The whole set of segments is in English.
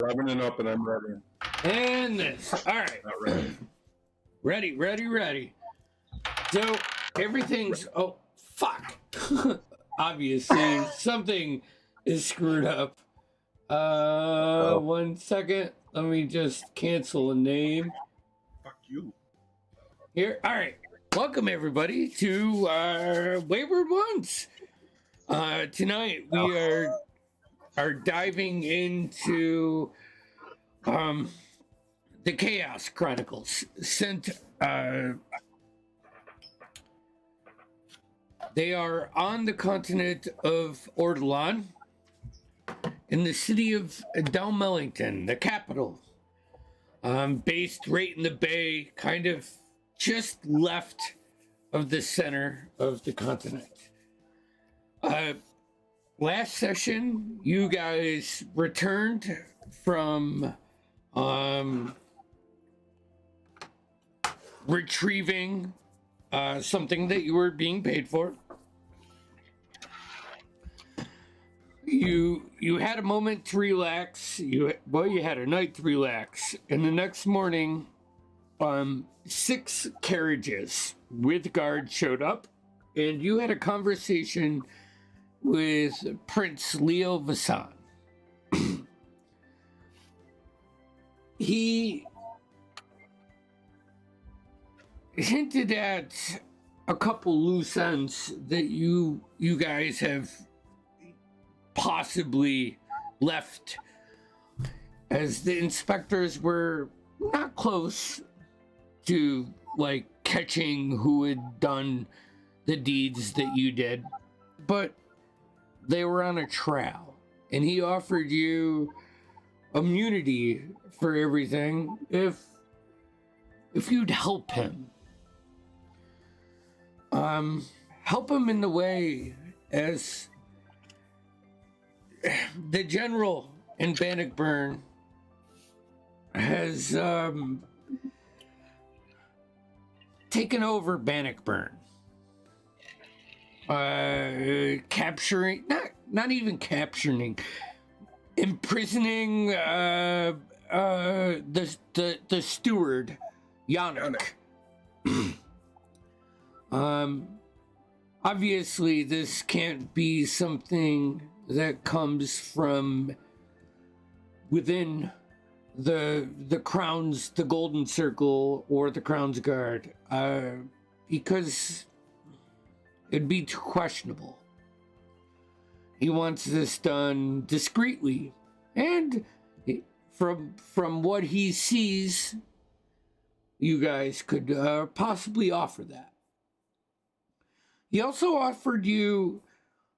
Seven and up, and I'm ready. And this. All right. Not ready. Ready. So everything's. Oh, fuck. Obviously, something is screwed up. 1 second. Let me just cancel a name. Fuck you. Here. All right. Welcome, everybody, to Wayward Ones. Tonight, we are diving into the Chaos Chronicles. They are on the continent of Ortolan, in the city of Dalmellington, the capital, based right in the bay, kind of just left of the center of the continent. Last session, you guys returned from retrieving something that you were being paid for. You had a moment to relax. You had a night to relax, and the next morning, 6 carriages with guards showed up, and you had a conversation with Prince Leo Vassan. He hinted at a couple loose ends that you guys have possibly left, as the inspectors were not close to like catching who had done the deeds that you did, but they were on a trail, and he offered you immunity for everything if you'd help him. Help him in the way as the general in Bannockburn has taken over Bannockburn. Capturing, not even capturing, imprisoning the steward, Yannick. Obviously this can't be something that comes from within the Crown's, the Golden Circle, or the Crown's Guard, because it'd be too questionable. He wants this done discreetly, and from what he sees, you guys could possibly offer that. He also offered you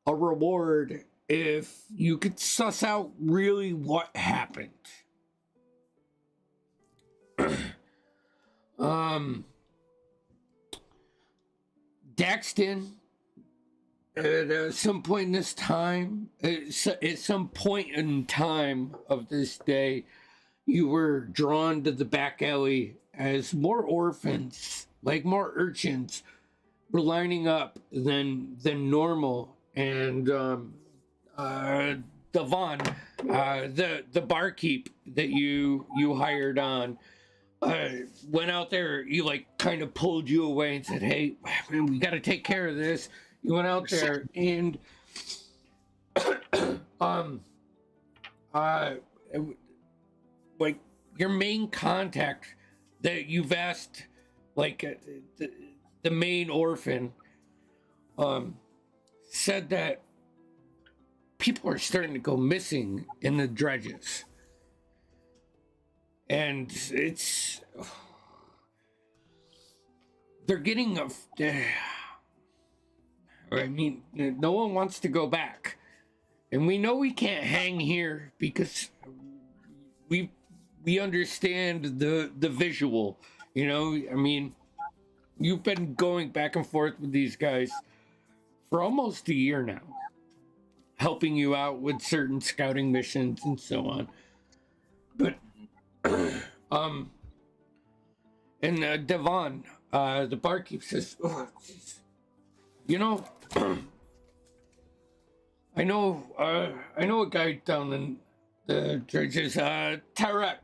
a reward if you could suss out really what happened. Daxton, at some point in this time, at some point in time of this day, you were drawn to the back alley as more orphans, like more urchins, were lining up than normal, and Devon, the barkeep that you hired on, went out there. You like kind of pulled you away and said, "Hey, man, we got to take care of this." You went out there and like your main contact that you've asked, like the main orphan, said that people are starting to go missing in the dredges, and they're getting I mean, no one wants to go back, and we know we can't hang here because we understand the visual, you know. I mean, you've been going back and forth with these guys for almost a year now, helping you out with certain scouting missions and so on. But and Devon, the barkeep, says, "Oh, geez. You know, I know a guy down The judges, Tarek,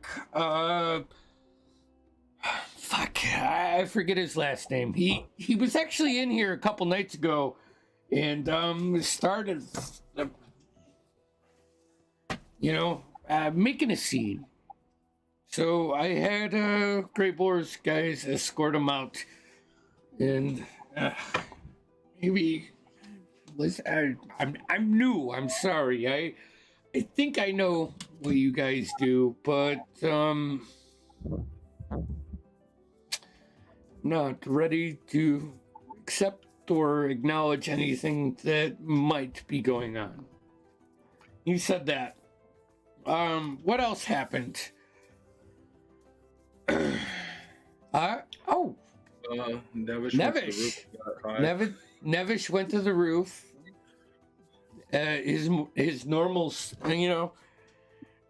fuck, I forget his last name. He was actually in here a couple nights ago, and started, making a scene. So I had Grey Boar's guys escort him out, and maybe I'm new. I'm sorry. I think I know what you guys do, but not ready to accept or acknowledge anything that might be going on. You said that. What else happened? Oh, Nevish. Nevish went to the roof. His normal,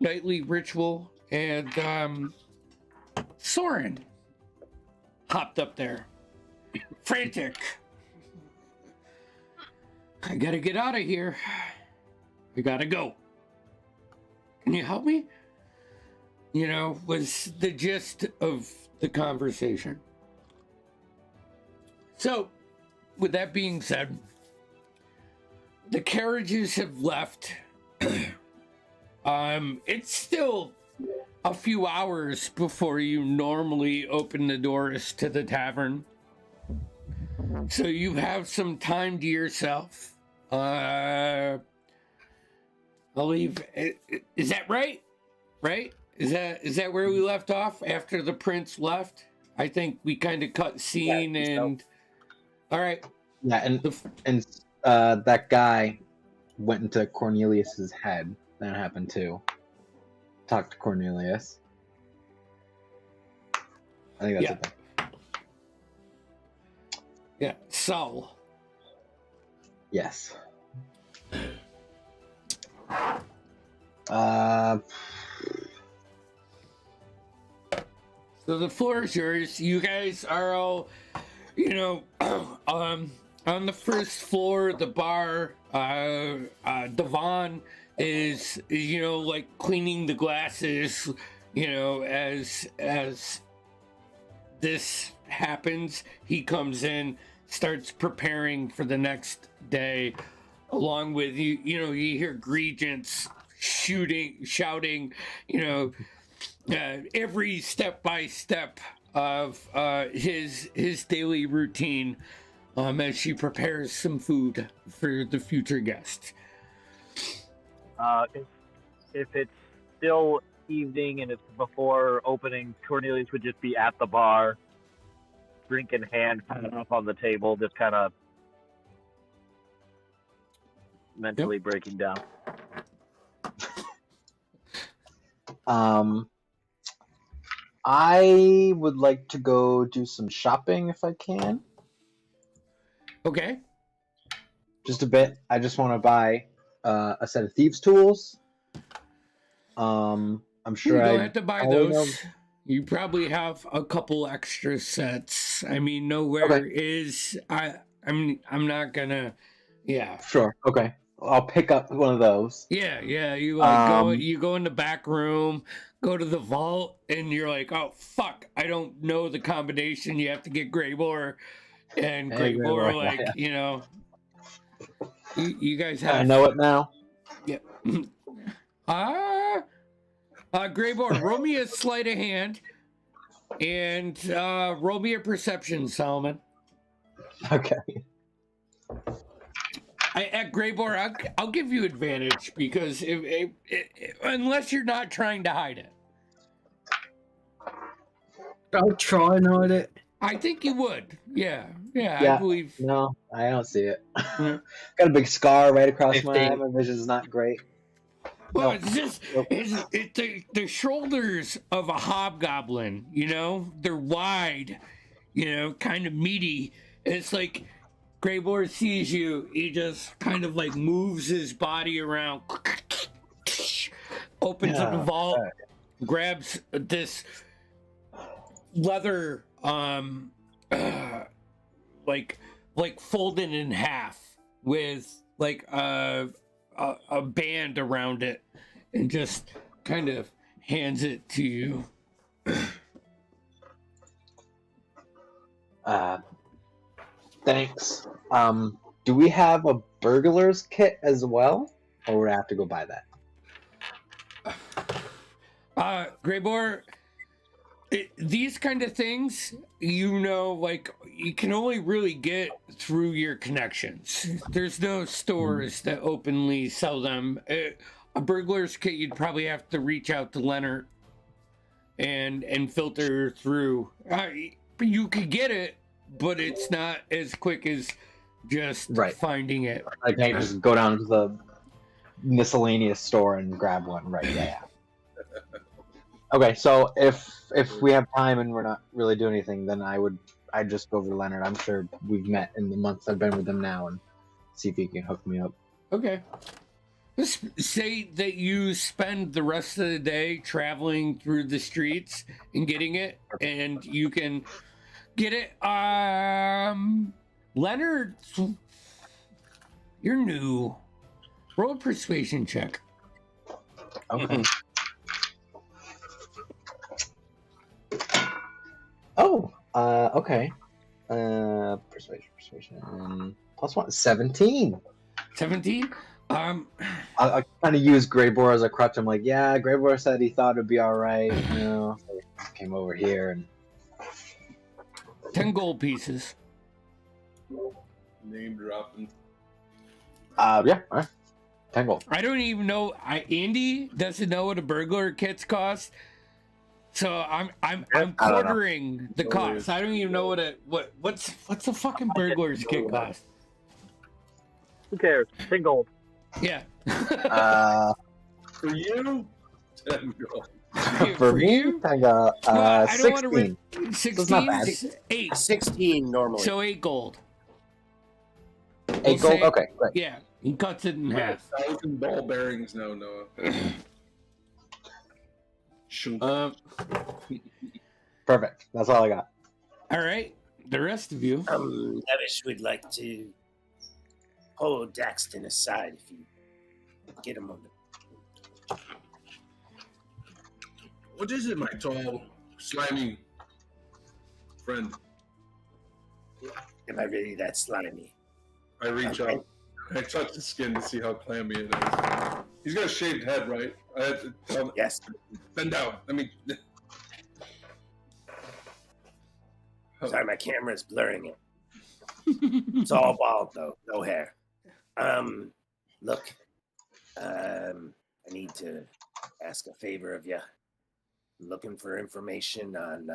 nightly ritual, and Soren hopped up there, frantic. I gotta get out of here. I gotta go. Can you help me? Was the gist of the conversation. So, with that being said, the carriages have left. It's still a few hours before you normally open the doors to the tavern. So you have some time to yourself. I'll leave. Is that right? Right? Is that where we left off after the prince left? I think we kind of cut scene and. All right. Yeah, and that guy went into Cornelius's head. That happened too. Talked to Cornelius. I think that's it. Yeah, Saul. Yes. So the floor is yours. You guys are all, on the first floor, the bar. Devon is like cleaning the glasses. As this happens, he comes in, starts preparing for the next day, along with you. You hear Regents shouting. Every step by step of his daily routine as she prepares some food for the future guest. If it's still evening and it's before opening, Cornelius would just be at the bar, drink in hand, kind of up on the table, just kind of mentally breaking down. I would like to go do some shopping if I can. Okay. Just a bit. I just want to buy a set of thieves' tools. I'm sure you don't I have to buy those. You probably have a couple extra sets. I mean, nowhere is. I'm not gonna. Yeah. Sure. Okay. I'll pick up one of those. Yeah. You go in the back room, go to the vault, and you're like, oh fuck, I don't know the combination. You have to get Greyboar, and Greyboar, like you guys have. I know it now. Yeah. Greyboar, roll me a sleight of hand, and roll me a perception, Solomon. Okay. At Greyboar, I'll give you advantage because unless you're not trying to hide it. I'll try and hide it. I think you would. Yeah, I believe. No, I don't see it. Got a big scar right across my eye. My vision's not great. Well, it's just the shoulders of a hobgoblin. They're wide. Kind of meaty. It's like Greyboar sees you. He just kind of like moves his body around, opens up the vault, grabs this leather, like folded in half with like a band around it, and just kind of hands it to you. Thanks. Do we have a burglar's kit as well, or would I have to go buy that? Greybor, these kind of things, like you can only really get through your connections. There's no stores that openly sell them. A burglar's kit, you'd probably have to reach out to Leonard and filter through. You could get it, but it's not as quick as just finding it. I can't just go down to the miscellaneous store and grab one, right? Yeah. Okay, so if we have time and we're not really doing anything, then I'd just go over to Leonard. I'm sure we've met in the months I've been with him now, and see if he can hook me up. Okay. Let's say that you spend the rest of the day traveling through the streets and getting it, and you can get it. Leonard, you're new. Roll a persuasion check. Okay. Okay. Persuasion. Plus 1, 17. 17? I kind of use Greybor as a crutch. I'm like, yeah, Greybor said he thought it'd be alright, So I came over here and 10 gold pieces. Name dropping. Yeah, alright. 10 gold. I don't even know. Andy doesn't know what a burglar kit's cost. So I'm quartering the cost. I don't even know what's a fucking burglar's kit cost. Who cares? 10 gold. Yeah. For you, 10 gold. For me, I got I don't 16. want to 16. It's not bad. 8. 16 normally. So 8 gold. 8 gold? Okay, great. Yeah, he cuts it in half. 1,000 ball bearings now, Noah. Perfect. That's all I got. All right, the rest of you. Nevish would like to pull Daxton aside if you get him on the. What is it, my tall, slimy friend? Am I really that slimy? I reach out. I touch his skin to see how clammy it is. He's got a shaved head, right? I have to tell him. Yes. Bend down. Sorry, my camera's blurring it. It's all bald though, no hair. Look, I need to ask a favor of you. I'm looking for information on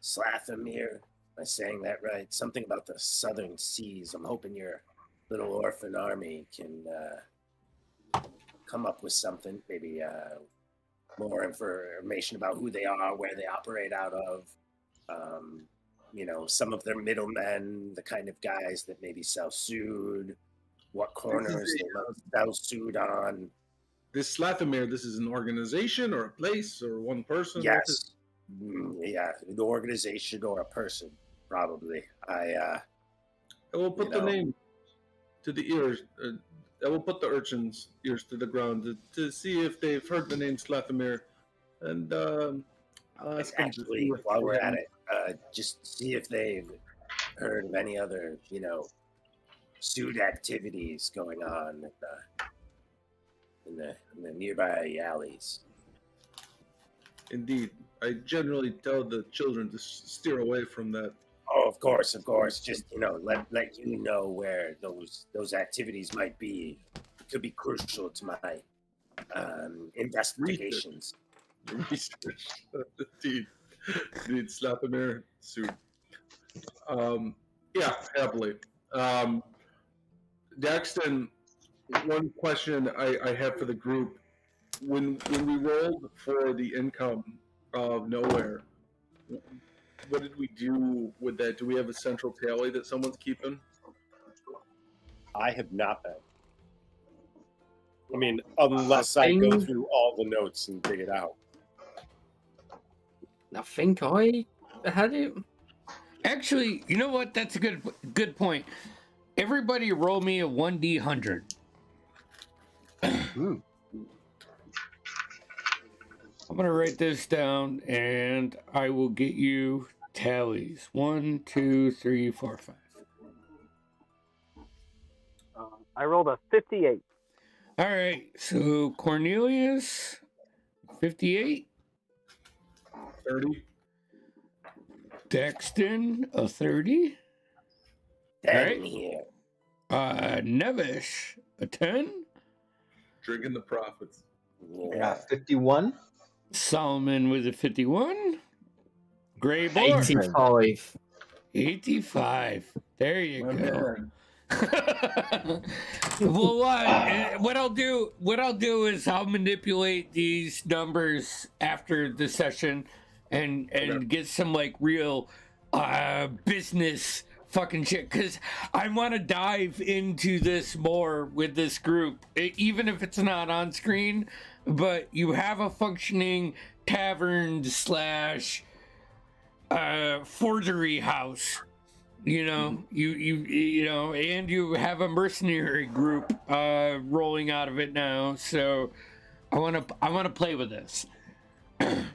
Slathamir. Am I saying that right? Something about the southern seas. I'm hoping your little orphan army can come up with something. Maybe more information about who they are, where they operate out of. Some of their middlemen, the kind of guys that maybe sell sued, what corners they sell sued on. This Slathamir, this is an organization or a place or one person? Yes. Yeah, an organization or a person, probably. I will put the name to the ears. I will put the urchins' ears to the ground to see if they've heard the name Slathamir. And I'll ask them to see if while we're at it, just see if they've heard of any other, suit activities going on in the nearby alleys. Indeed. I generally tell the children to steer away from that. Oh, of course. Just, let you know where those activities might be. It could be crucial to my investigations. Research. Indeed, Slathamir suit. Yeah, happily. Daxton, one question I have for the group. When we rolled for the income of nowhere, what did we do with that? Do we have a central tally that someone's keeping? I have not been. I mean, unless I go through all the notes and dig it out. I think I had it. Actually, you know what? That's a good point. Everybody roll me a 1d100. I'm gonna write this down, and I will get you tallies. 1, 2, 3, 4, 5. I rolled a 58. All right. So Cornelius, 58. 30. Dexton, a 30. 10 Right. here. Nevish, a 10. Drinking the profits. I got 51. Solomon with a 51. Gray Boar, 85. 85. There you My go. man. Well, what I'll do is I'll manipulate these numbers after the session and get some like real business fucking shit, because I want to dive into this more with this group, even if it's not on screen. But you have a functioning tavern slash forgery house. You know, you know, and you have a mercenary group rolling out of it now. So I want to play with this.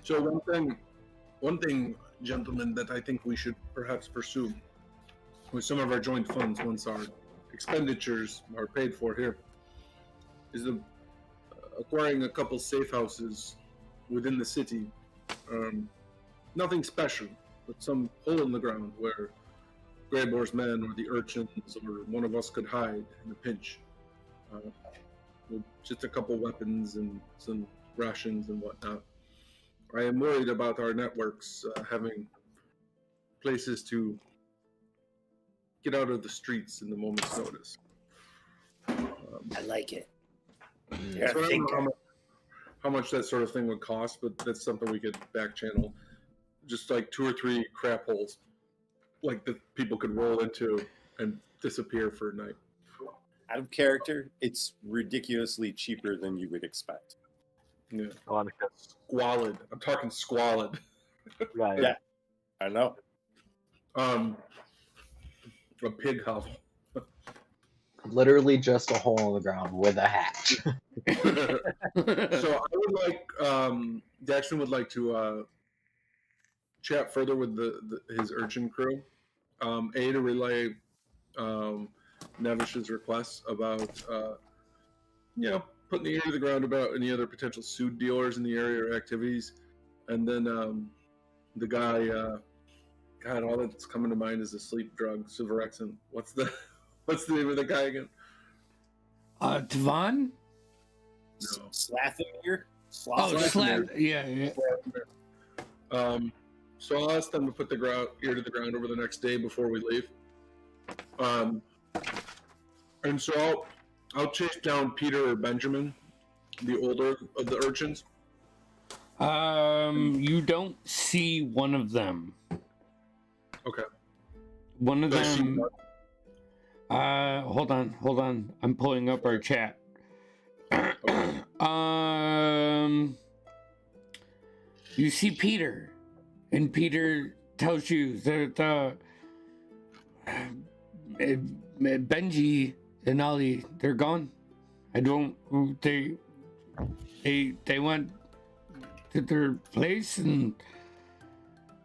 So one thing, gentlemen, that I think we should perhaps pursue with some of our joint funds once our expenditures are paid for here is acquiring a couple safe houses within the city. Nothing special, but some hole in the ground where Greyboar's men or the urchins or one of us could hide in a pinch. With just a couple weapons and some rations and whatnot. I am worried about our networks having places to get out of the streets in the moment's notice. I like it. You're So I a don't thinker. know how much that sort of thing would cost, but that's something we could back channel. Just like 2 or 3 crap holes, like that people could roll into and disappear for a night. Out of character, it's ridiculously cheaper than you would expect. Yeah, Oh, I'm good. squalid. I'm talking squalid. Right. Yeah. I know. A pig hovel. Literally just a hole in the ground with a hatch. So I would like Daxton would like to chat further with his urchin crew. A, to relay Nevish's requests about putting the ear to the ground about any other potential suit dealers in the area or activities, and then the guy, God, all that's coming to mind is a sleep drug, Suvorexin. What's the name of the guy again? Tavon? No. Slathimir? Oh, Slap. yeah. So I'll ask them to put the ear to the ground over the next day before we leave. And so I'll chase down Peter or Benjamin, the older of the urchins. You don't see one of them. Okay. One of Do I see them. Hold on. I'm pulling up our chat. You see Peter, and Peter tells you that Benji and Ollie, they're gone. They went to their place and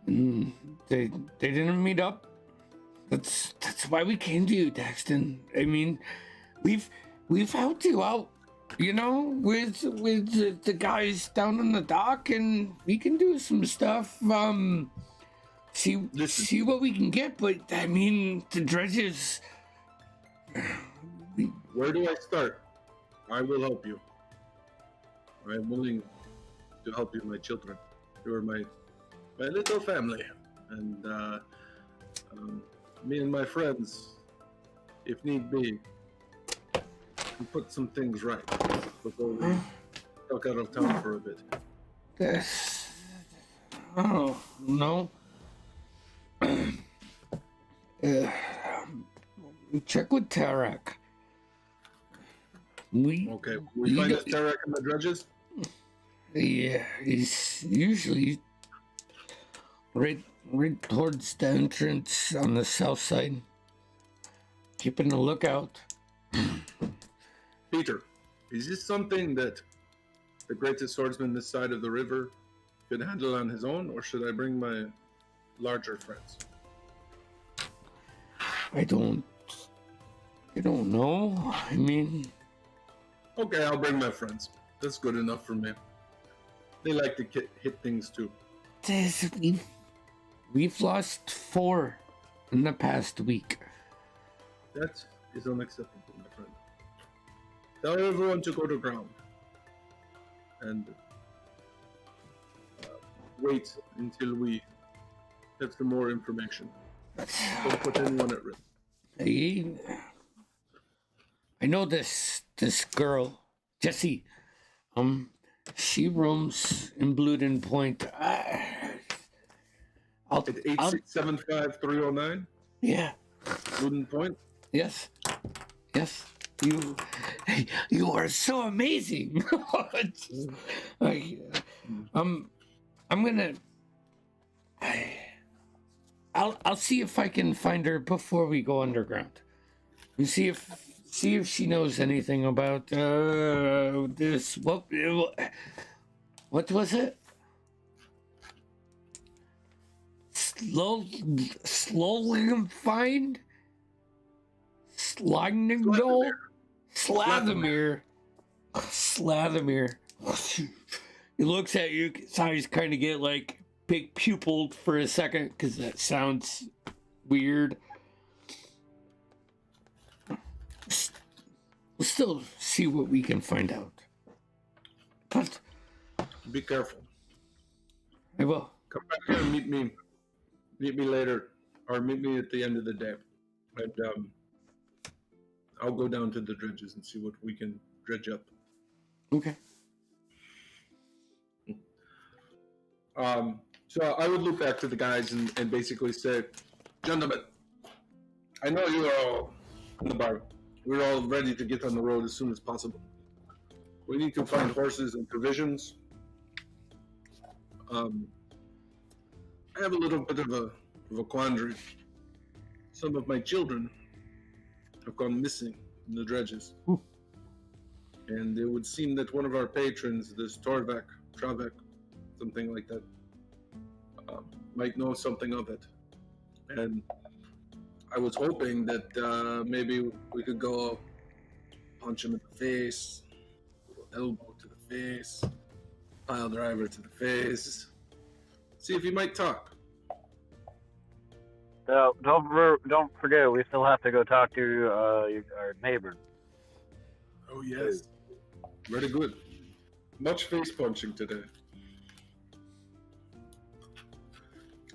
they didn't meet up. That's why we came to you, Daxton. I mean, we've helped you out, you know, with the guys down on the dock, and we can do some stuff. See what we can get, but I mean, the dredges. Where do I start? I will help you. I am willing to help you, my children. You are my little family, and me and my friends, if need be, can put some things right before we duck out of town for a bit. This. Oh no. Check with Tarek. Okay, we find this Tarek and the dredges? Yeah, he's usually right towards the entrance on the south side. Keeping a lookout. Peter, is this something that the greatest swordsman this side of the river could handle on his own, or should I bring my larger friends? I don't know. I mean, Okay, I'll bring my friends. That's good enough for me. They like to hit things too. we've lost 4 in the past week. That is unacceptable, my friend. Tell everyone to go to ground. And wait until we have some more information. Don't put anyone at risk. I know this girl, Jessie. She roams in Bluden Point. At 8675-309? Yeah. Wooden Point? Yes. You are so amazing. I'm gonna. I'll see if I can find her before we go underground. And see if she knows anything about this. What was it? Slowly find Slathamir. He looks at you. His eyes kind of get like big pupiled for a second because that sounds weird. We'll still see what we can find out. But be careful. I will. Come back here and meet me. Meet me later, or meet me at the end of the day. And I'll go down to the dredges and see what we can dredge up. Okay. So I would look back to the guys and basically say, gentlemen, I know you are all in the bar. We're all ready to get on the road as soon as possible. We need to find horses and provisions. I have a little bit of a quandary. Some of my children have gone missing in the dredges. Ooh. And it would seem that one of our patrons, this Travek, something like that, might know something of it. And I was hoping that maybe we could go punch him in the face, elbow to the face, pile driver to the face, see if he might talk. So don't forget, we still have to go talk to our neighbor. Oh yes, very good. Much face punching today.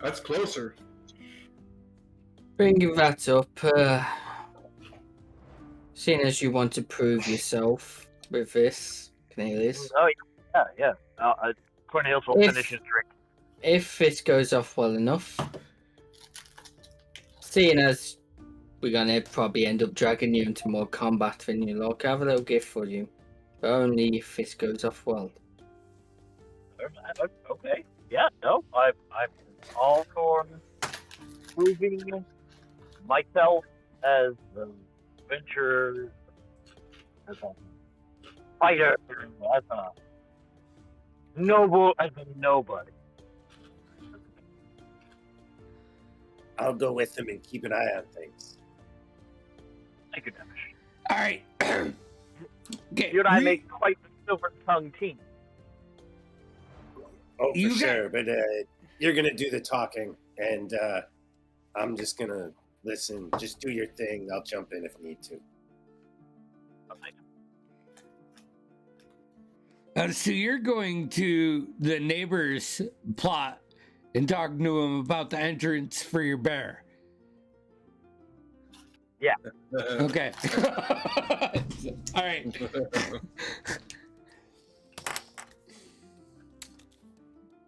That's closer. Bringing that up, seeing as you want to prove yourself with this, Cornelius. Oh yeah. Cornelius will finish his drink. If this goes off well enough, seeing as we're gonna probably end up dragging you into more combat than you like, I have a little gift for you. But only if this goes off well. Okay. Yeah. No. I'm all for proving myself as a adventurer, as a fighter, as a nobody. I'll go with him and keep an eye on things. Thank you, Demish. All right. Okay. You and I make quite the silver-tongued team. Oh, for You got- sure. But you're going to do the talking, and I'm just going to listen. Just do your thing. I'll jump in if need to. So you're going to the neighbor's plot and talking to him about the entrance for your bear. Okay. All right.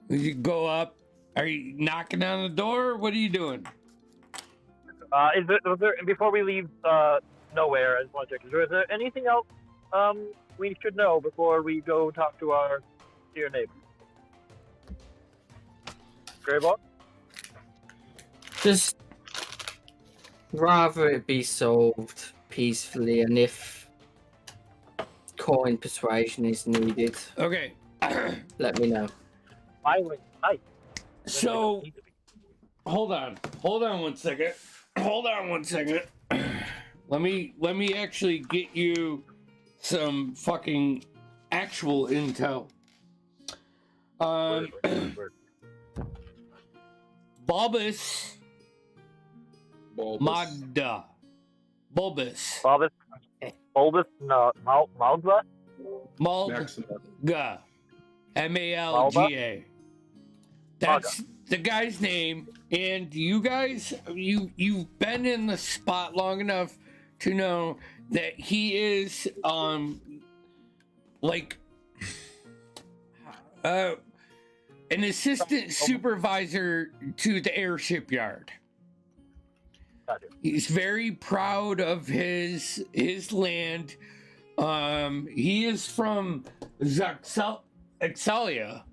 You go up. Are you knocking on the door? What are you doing? Was there, before we leave nowhere, I just want to check, is there anything else we should know before we go talk to our dear neighbor? Grayball? Just rather it be solved peacefully, and if coin persuasion is needed, Okay. let me know. I would. So, hold on one second. Let me actually get you some fucking actual intel. Bulbous Magda. Bulbous. Bulbous, no, Malga? Maxima. Malga. Malga. That's the guy's name, and you guys, you've been in the spot long enough to know that he is like an assistant supervisor to the airship yard. He's very proud of his land. He is from Exalia,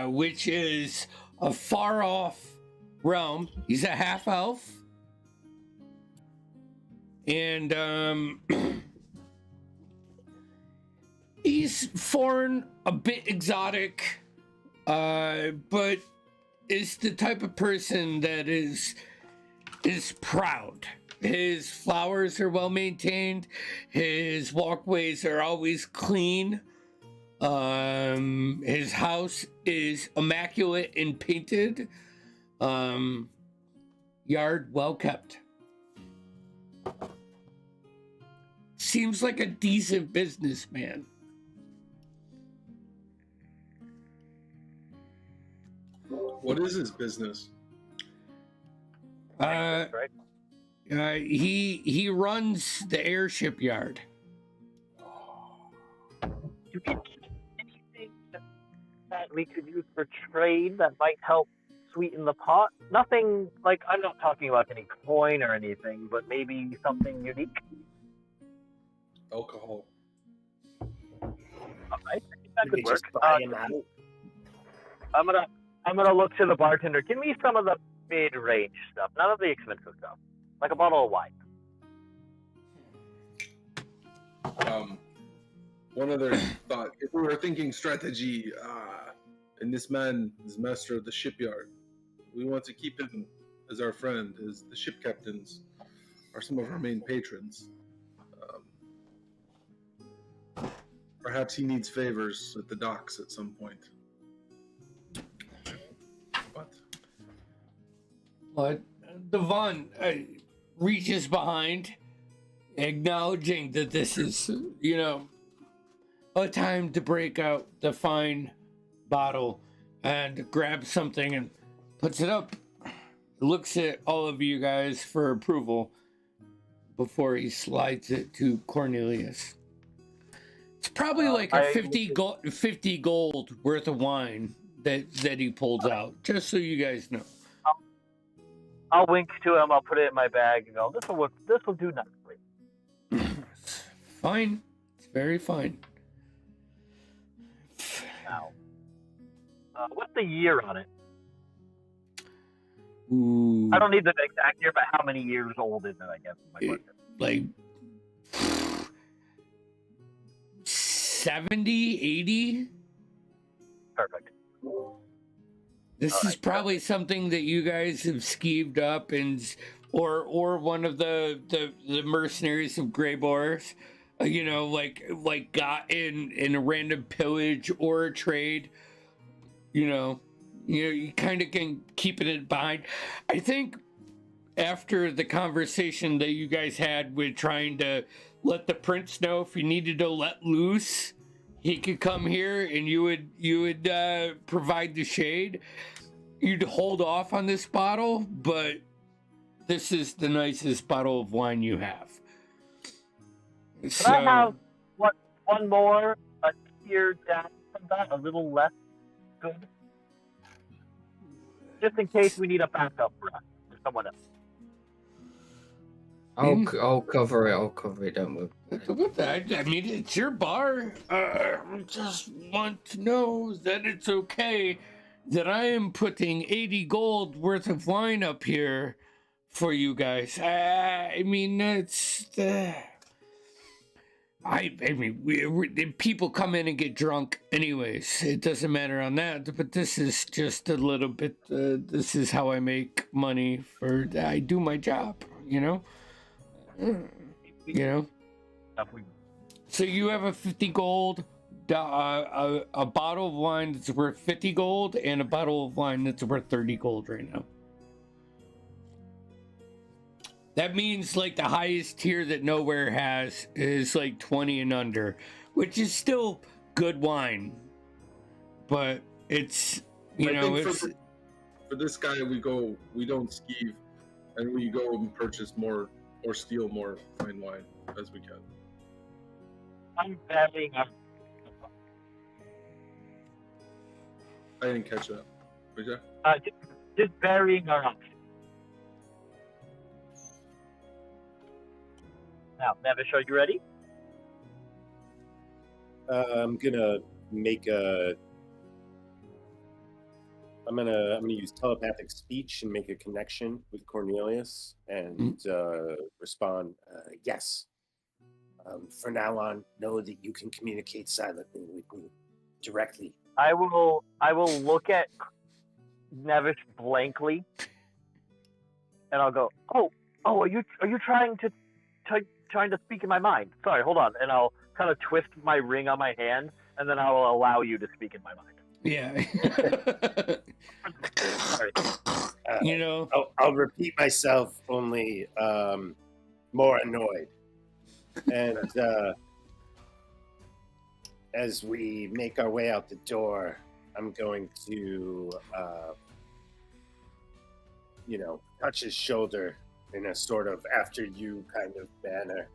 which is a far off realm. He's a half elf. And he's foreign, a bit exotic, but is the type of person that is proud. His flowers are well maintained. His walkways are always clean. His house is immaculate and painted. Yard well kept. Seems like a decent businessman. What is his business? He runs the airship yard. You get anything that we could use for trade that might help sweeten the pot? Nothing like, I'm not talking about any coin or anything, but maybe something unique. Alcohol. I think that could work. Just buy him out. I'm gonna look to the bartender. Give me some of the mid-range stuff, none of the expensive stuff, like a bottle of wine. One other thought: if we were thinking strategy, and this man is master of the shipyard, we want to keep him as our friend, as the ship captains are some of our main patrons. Perhaps he needs favors at the docks at some point. But Devon reaches behind, acknowledging that this is, a time to break out the fine bottle, and grabs something and puts it up. Looks at all of you guys for approval before he slides it to Cornelius. It's probably like a 50 gold worth of wine that he pulls out, just so you guys know. I'll wink to him. I'll put it in my bag and go, "This will work. This will do nicely." It's fine. It's very fine. Now, what's the year on it? Ooh, I don't need the exact year, but how many years old is it? I guess. Is my question. Like 70, 80. Perfect. This is probably something that you guys have skeeved up, or one of the mercenaries of Greybors, like got in a random pillage or a trade. You kind of can keep it behind. I think after the conversation that you guys had with trying to let the prince know if he needed to let loose, he could come here and you would provide the shade. You'd hold off on this bottle, but this is the nicest bottle of wine you have. Can I have one more, a tier down from that, a little less good? Just in case we need a backup for us, or someone else. I'll cover it. Don't worry. I mean, it's your bar. I just want to know that it's okay that I am putting 80 gold worth of wine up here for you guys. I mean, it's I mean, people come in and get drunk anyways. It doesn't matter on that. But this is just a little bit. This is how I make money. I do my job. You know. You know. So you have a 50 gold, a bottle of wine that's worth 50 gold, and a bottle of wine that's worth 30 gold right now. That means like the highest tier that Nowhere has is like 20 and under, which is still good wine, but it's for this guy we don't skeeve, and we go and purchase more or steal more fine wine as we can. I'm varying our. I didn't catch that. Was that? Just varying our options. Now, Nevish, are you ready? I'm gonna use telepathic speech and make a connection with Cornelius and respond. Yes. For now on, know that you can communicate silently with me directly. I will look at Nevish blankly, and I'll go, "Oh, are you trying to speak in my mind? Sorry, hold on." And I'll kind of twist my ring on my hand, and then I will allow you to speak in my mind. Yeah. Sorry. You know. I'll repeat myself, only more annoyed. And as we make our way out the door, I'm going to, touch his shoulder in a sort of after you kind of manner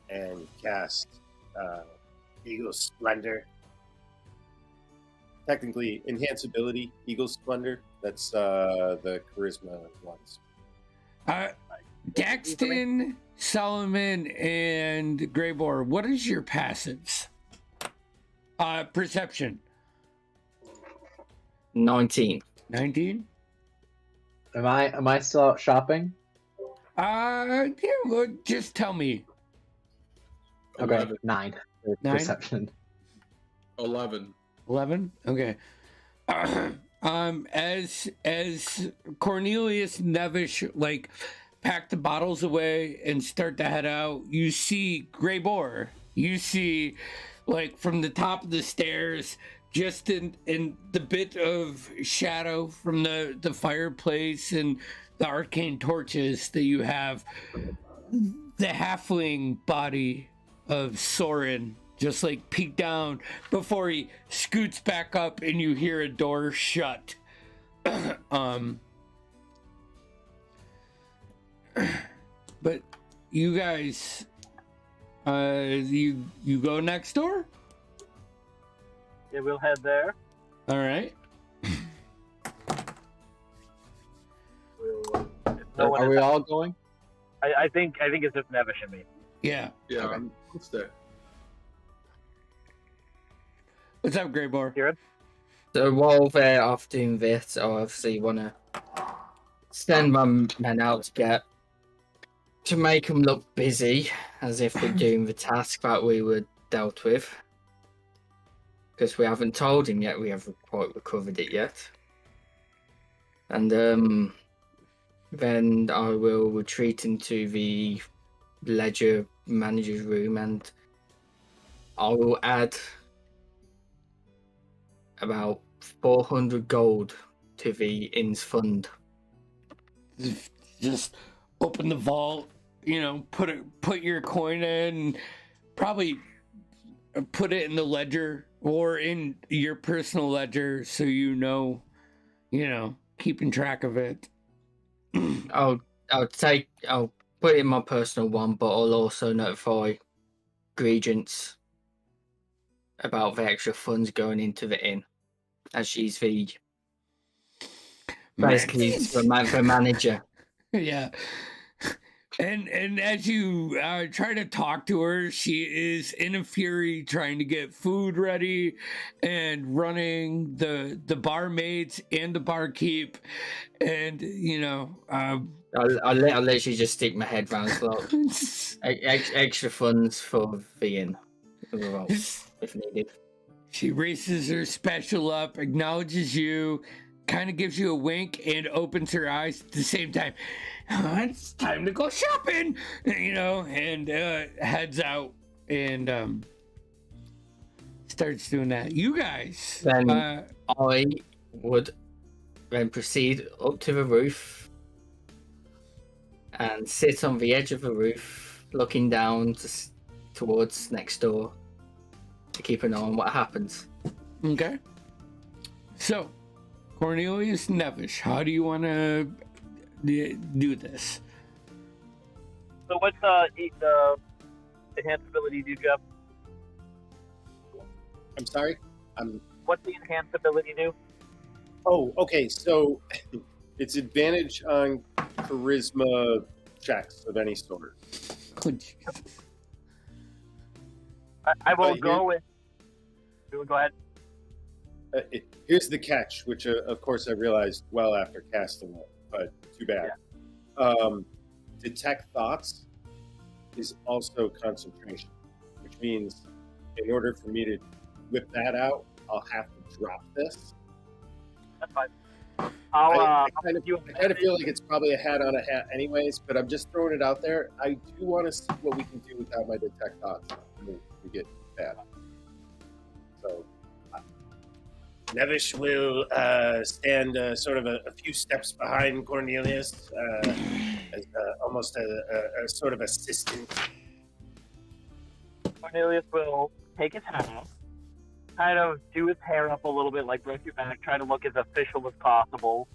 and cast Eagle Splendor. Technically, enhance ability, Eagle Splendor. That's the charisma ones. Daxton, Solomon, and Greybor, what is your passives? Perception. 19. 19? Am I still out shopping? Yeah, well, just tell me. Okay, 11. 9. 9? Perception. 11. 11? Okay. As Cornelius Nevish like pack the bottles away and start to head out, you see Greybor. You see like from the top of the stairs, just in the bit of shadow from the fireplace and the arcane torches that you have, the halfling body of Soren just like peek down before he scoots back up and you hear a door shut. But you guys, you go next door? Yeah, we'll head there. All right. Are we all going? I think it's just Nevish and me. Yeah. Yeah, Okay. let's stay. What's up, Greybor? Kieran? So while they're off doing this, I obviously want to send my men out to make them look busy, as if we're doing the task that we were dealt with. Because we haven't told him yet, we haven't quite recovered it yet. And then I will retreat into the ledger manager's room, and I will add about 400 gold to the inn's fund. Just open the vault, put your coin in, probably put it in the ledger or in your personal ledger so keeping track of it. I'll put it in my personal one, but I'll also notify Regents about the extra funds going into the inn, as she's basically the manager. Yeah. And as you try to talk to her, she is in a fury trying to get food ready and running the barmaids and the barkeep, and I'll literally just stick my head round as well. Extra funds for the inn, if needed. She raises her special up, acknowledges you, kind of gives you a wink, and opens her eyes at the same time. It's time to go shopping, and heads out and starts doing that. You guys, Then I would then proceed up to the roof and sit on the edge of the roof, looking down towards next door to keep an eye on what happens. okay. So, Cornelius Nevish, how do you want to do this? So what's the enhanced ability do, Jeff? I'm sorry. What's the enhanced ability do? Oh, okay. So it's advantage on charisma checks of any sort. Oh, Jesus. I will go with. Go ahead. Here's the catch, which of course I realized well after casting it, but too bad. Detect thoughts is also concentration, which means in order for me to whip that out, I'll have to drop this. That's fine. I kind of feel like it's probably a hat on a hat anyways, but I'm just throwing it out there. I do want to see what we can do without my detect thoughts when we get bad. So Nevish will stand sort of a few steps behind Cornelius as almost a sort of assistant. Cornelius will take his hat off, kind of do his hair up a little bit, like brush it back, try to look as official as possible,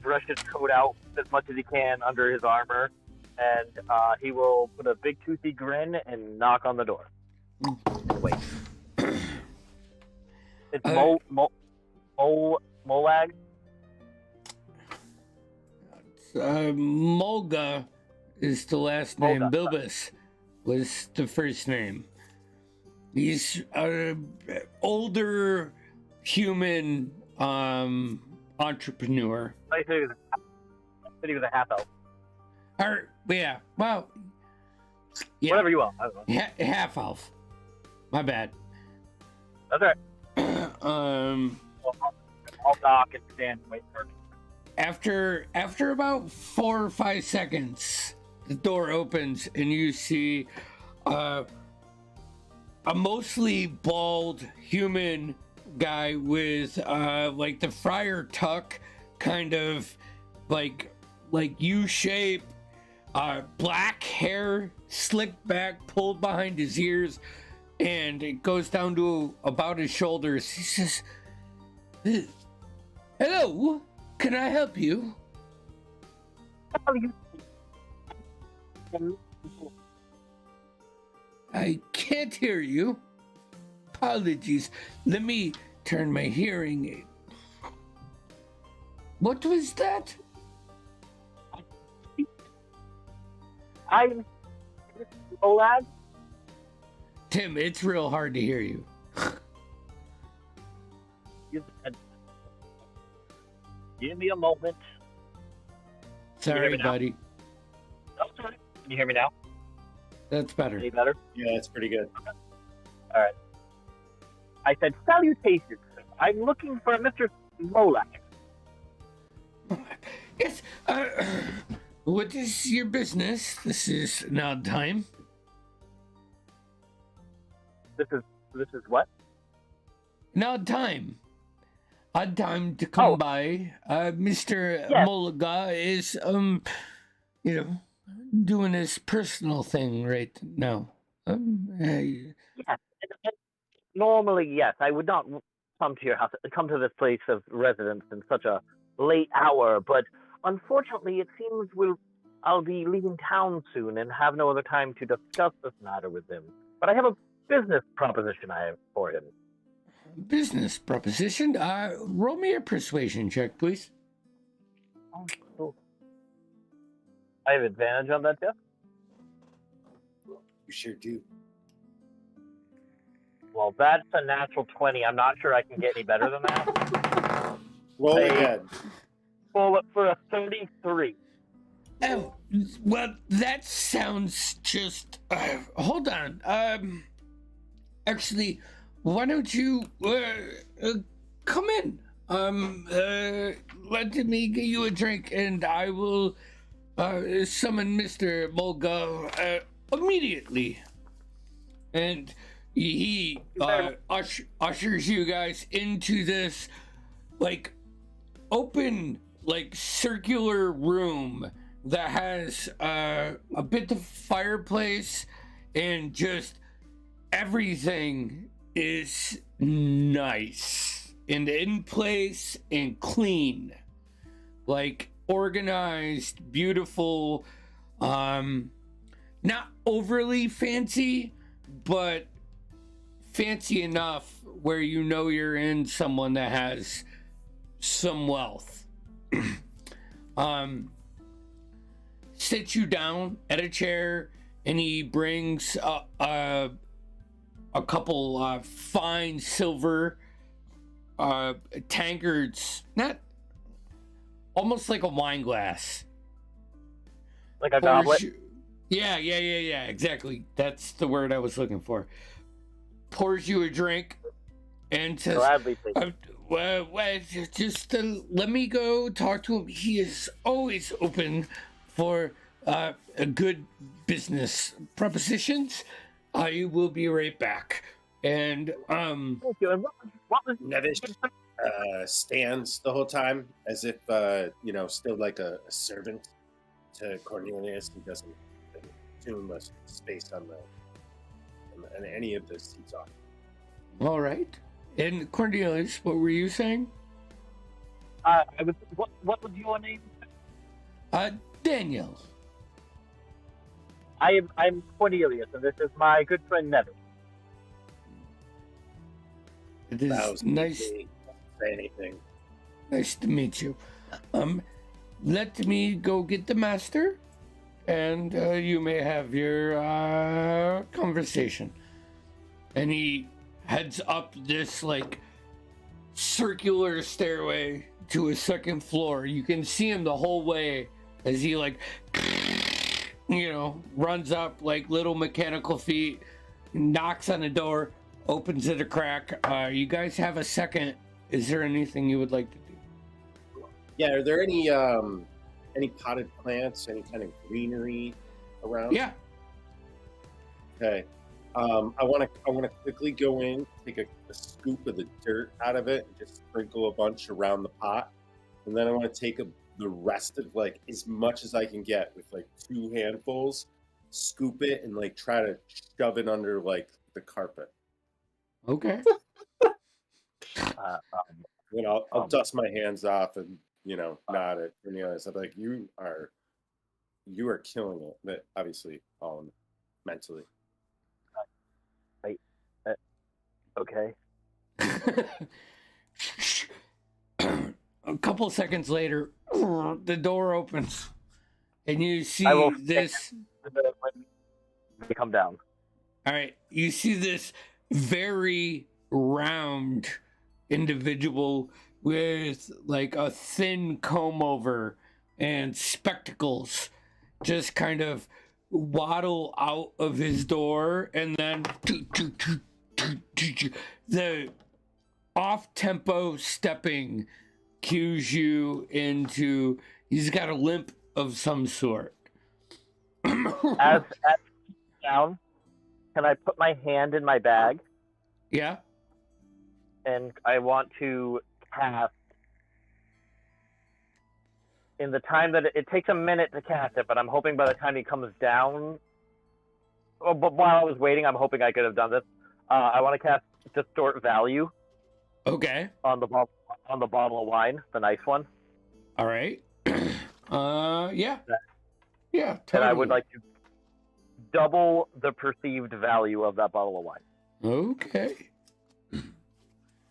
brush his coat out as much as he can under his armor, and he will put a big toothy grin and knock on the door. Wait. It's Molag? Mulga is the last name. Mulga. Bilbus was the first name. He's an older human entrepreneur. I said he was a half elf. Yeah, well, yeah, Whatever you want. I don't know. half elf. My bad. That's all right. I'll dock and stand and wait for it. After about 4 or 5 seconds, the door opens and you see a mostly bald human guy with like the Friar Tuck kind of like U-shape, black hair slicked back, pulled behind his ears, and it goes down to about his shoulders. He says, "Hello, can I help you?" I can't hear you. Apologies. Let me turn my hearing aid. What was that? I'm Molag. Tim, it's real hard to hear you. Give me a moment. Sorry, buddy. Oh, sorry. Can you hear me now? That's better. Any better? Yeah, that's pretty good. All right. I said, salutations. I'm looking for Mr. Molag. Yes. What is your business? This is an odd time. This is what? An odd time. Odd time to come by. Mr. Yes. Molaga is, doing his personal thing right now. Yes. Normally, yes. I would not come to your house, come to this place of residence in such a late hour, but unfortunately, it seems I'll be leaving town soon and have no other time to discuss this matter with him. But I have a business proposition I have for him. Business proposition? Roll me a persuasion check, please. Oh, cool. I have advantage on that, Jeff? You sure do. Well, that's a natural 20. I'm not sure I can get any better than that. Roll Hey. again. Pull it for a 33. Oh, well, that sounds just. Hold on. Actually, why don't you come in? Let me get you a drink, and I will summon Mr. Mulga immediately. And he ushers you guys into this like open, like circular room that has a bit of fireplace, and just everything is nice and in place and clean, like organized, beautiful, not overly fancy, but fancy enough where you know you're in someone that has some wealth. Sits you down at a chair, and he brings a couple fine silver tankards, not almost like a wine glass. Like a goblet? Yeah, exactly. That's the word I was looking for. Pours you a drink and says, Gladly take it. well, just let me go talk to him. He is always open for a good business propositions. I will be right back. And Thank you. And what was Nevish stands the whole time as if, still like a servant to Cornelius. He doesn't assume a space on any of the seats off. all right. And Cornelius, what were you saying? what was your name? Daniel. I'm Cornelius, and this is my good friend Nevin. It is That was nice. Say anything. Nice to meet you. Let me go get the master, and you may have your conversation. And he heads up this like circular stairway to a second floor. You can see him the whole way as he like runs up like little mechanical feet, knocks on the door, opens it a crack. You guys have a second. Is there anything you would like to do? Yeah, are there any potted plants, any kind of greenery around? Yeah. Okay. I want to quickly go in, take a scoop of the dirt out of it, and just sprinkle a bunch around the pot, and then I want to take the rest of like as much as I can get with like 2 handfuls, scoop it, and like try to shove it under like the carpet. Okay. Then I'll dust my hands off and nod at Cornelius. I'm like, you are killing it. But obviously, all mentally. Okay. A couple seconds later, the door opens, and you see I will this. When we come down. All right, you see this very round individual with like a thin comb over and spectacles just kind of waddle out of his door, and then the off-tempo stepping cues you into he's got a limp of some sort. As down, can I put my hand in my bag? Yeah. And I want to cast. In the time that it takes a minute to cast it, but I'm hoping by the time he comes down. Oh, but while I was waiting, I'm hoping I could have done this. I want to cast Distort Value. Okay. On the bottle of wine, the nice one. All right. Yeah. Yeah. Totally. And I would like to double the perceived value of that bottle of wine. Okay.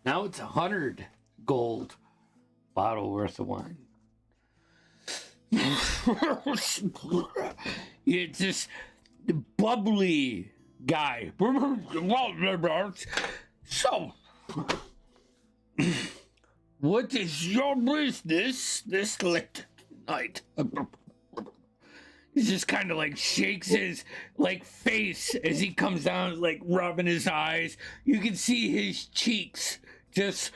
Now it's 100 gold bottle worth of wine. It's this bubbly guy. So, what is your business this late night? He just kind of like shakes his like face as he comes down, like rubbing his eyes. You can see his cheeks just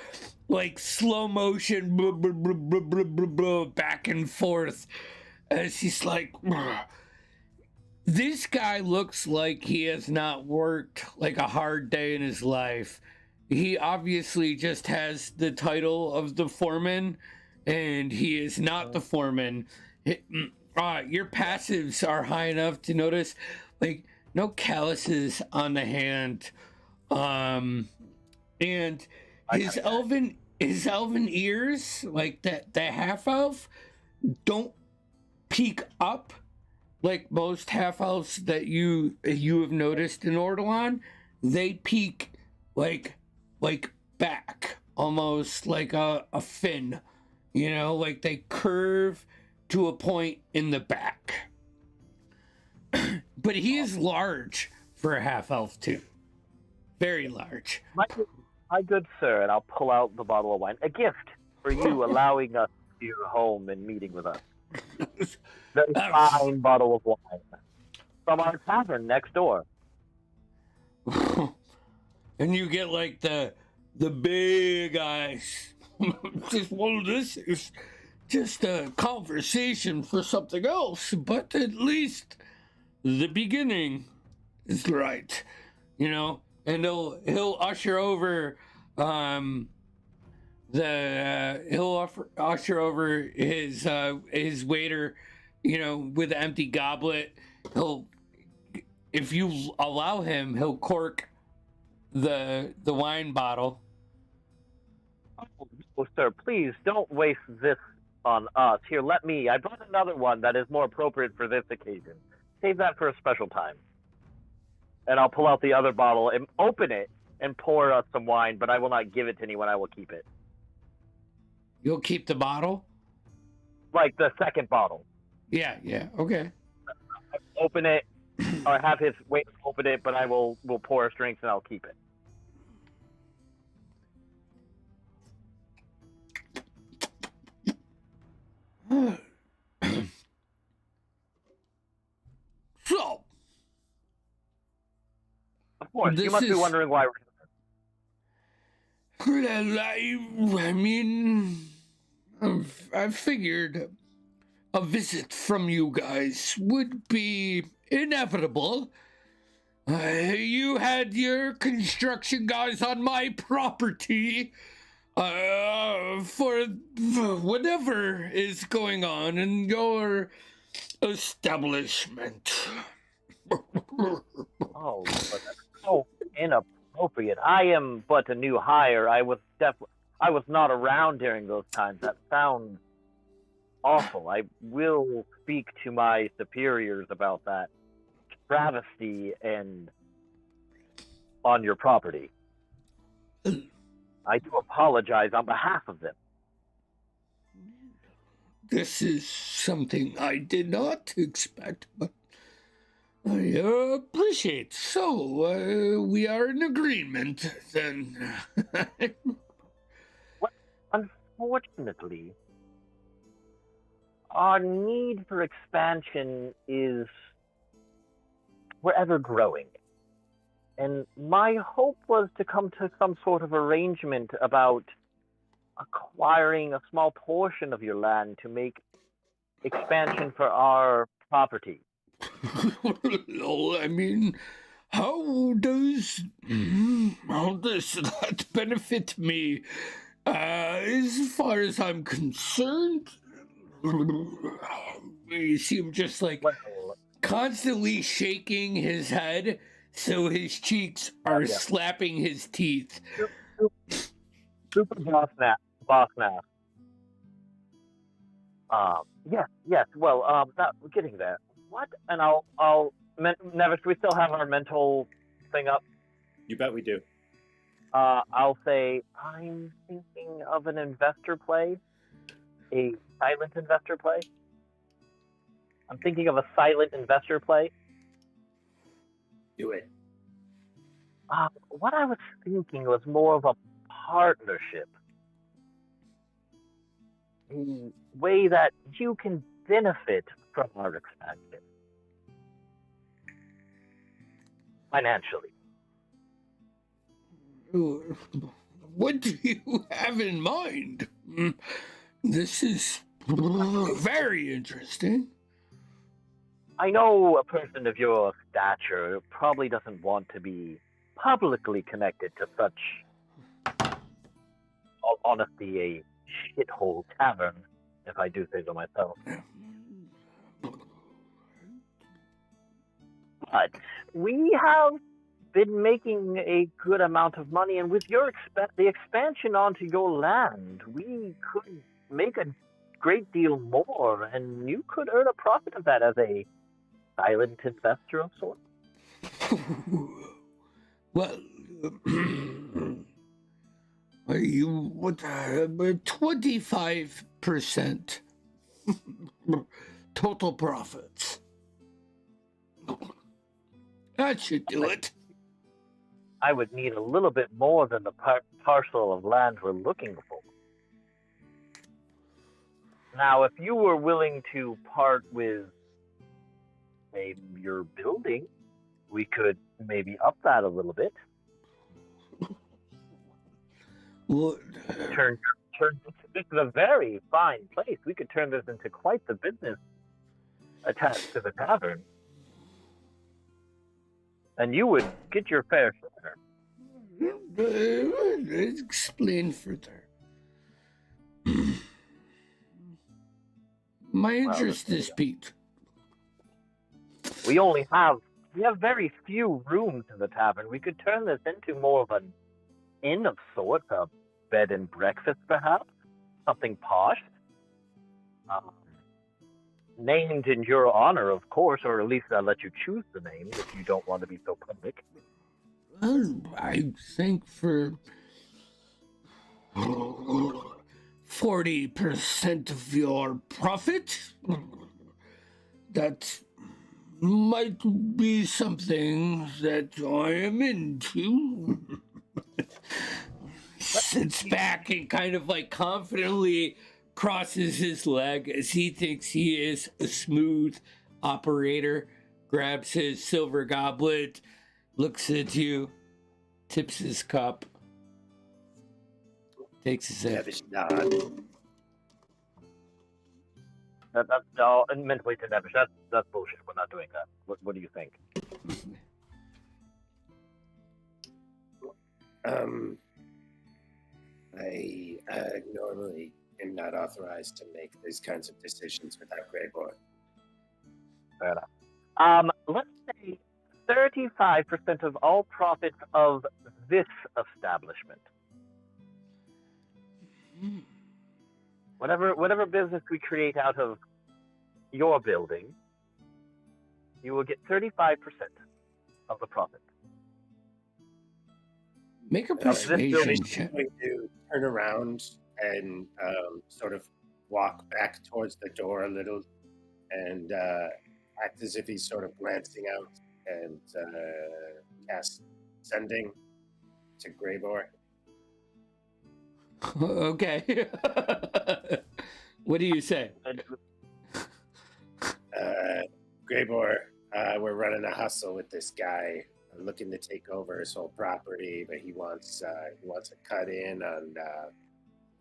like slow motion, back and forth as he's like, this guy looks like he has not worked like a hard day in his life. He obviously just has the title of the foreman, and he is not the foreman. Your passives are high enough to notice, like, no calluses on the hand, and his elven ears, like the half elf, don't peek up like most half elves that you have noticed in Ortolan. They peek like back, almost like a fin, like they curve to a point in the back. But he is large for a half elf too. Very large. My good sir, and I'll pull out the bottle of wine. A gift for you allowing us to your home and meeting with us. Very fine bottle of wine from our tavern next door. And you get like the big eyes. Well, this is just a conversation for something else, but at least the beginning is right, and he'll usher over usher over his waiter, with an empty goblet. If you allow him, he'll cork the wine bottle. Oh, sir, please don't waste this on us. Here, I brought another one that is more appropriate for this occasion. Save that for a special time. And I'll pull out the other bottle and open it and pour us some wine, but I will not give it to anyone. I will keep it. You'll keep the bottle? Like the second bottle. Yeah, okay. Open it, or have his wait open it, but I will pour us drinks and I'll keep it. So, of course, you must be wondering why we're here. I mean, I figured a visit from you guys would be inevitable. You had your construction guys on my property for whatever is going on in your establishment. Oh, but that's so inappropriate. I am but a new hire. I was not around during those times. That sounds awful. I will speak to my superiors about that travesty and on your property. I do apologize on behalf of them. This is something I did not expect, but I appreciate. So, we are in agreement, then. Unfortunately, our need for expansion is forever growing. And my hope was to come to some sort of arrangement about acquiring a small portion of your land to make expansion for our property. Well, I mean, how does that benefit me? As far as I'm concerned, you see him just like constantly shaking his head so his cheeks are slapping his teeth. Super boss now. Yes. Well, we're getting there. What? And Nevis, we still have our mental thing up. You bet we do. I'll say I'm thinking of an investor play, a silent investor play. I'm thinking of a silent investor play. Do it. What I was thinking was more of a partnership. A way that you can benefit from our expansion. Financially. What do you have in mind? This is very interesting. I know a person of your stature probably doesn't want to be publicly connected to such, all honesty, a shithole tavern, if I do say so myself. But we have been making a good amount of money, and with your the expansion onto your land, we could make a great deal more, and you could earn a profit of that as a silent investor of sorts. Well, you would 25% total profits. That should do it. I would need a little bit more than the parcel of land we're looking for. Now, if you were willing to part with your building, we could maybe up that a little bit. What? This is a very fine place. We could turn this into quite the business attached to the tavern. And you would get your fair share. Explain further. My interest is piqued. We have very few rooms in the tavern. We could turn this into more of an inn of sorts, a bed and breakfast perhaps, something posh. Named in your honor, of course, or at least I'll let you choose the name if you don't want to be so public. Well, I think for 40% of your profit, that might be something that I am into. Sits back and kind of like confidently crosses his leg as he thinks he is a smooth operator, grabs his silver goblet, looks at you, tips his cup, takes a sip. That's all mentally to Nevish. That's bullshit. We're not doing that. What do you think? I normally am not authorized to make these kinds of decisions without Greybor. Fair enough. Let's say 35% of all profits of this establishment. Whatever business we create out of your building, you will get 35% of the profit. Make a persuasion check. I'm going to turn around and sort of walk back towards the door a little and act as if he's sort of glancing out and cast Sending to Greybor. Okay. What do you say? Greybor, we're running a hustle with this guy, looking to take over his whole property, but he wants a cut in on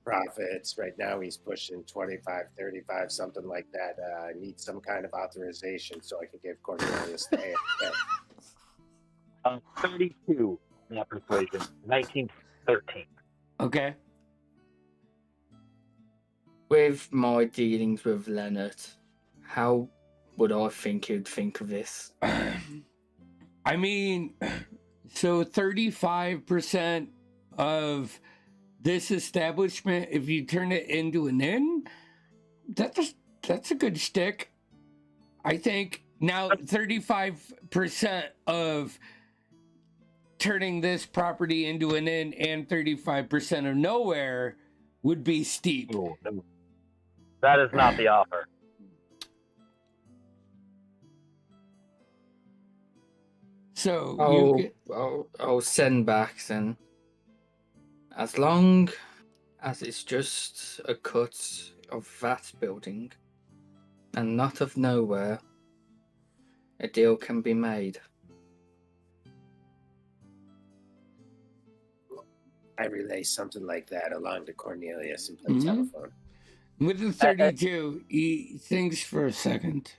profits. Right now he's pushing 25, 35, something like that. I need some kind of authorization so I can give Cornelius the AFK. 32 in that persuasion. 1913. Okay. With my dealings with Leonard, how would I think he'd think of this? I mean, so 35% of this establishment, if you turn it into an inn, that's a good shtick. I think now 35% of turning this property into an inn and 35% of nowhere would be steep. Ooh, no. That is not the offer. So I'll send back then. As long as it's just a cut of that building and not of nowhere, a deal can be made. I relay something like that along to Cornelius and play Mhm. telephone. With the 32, he thinks for a second.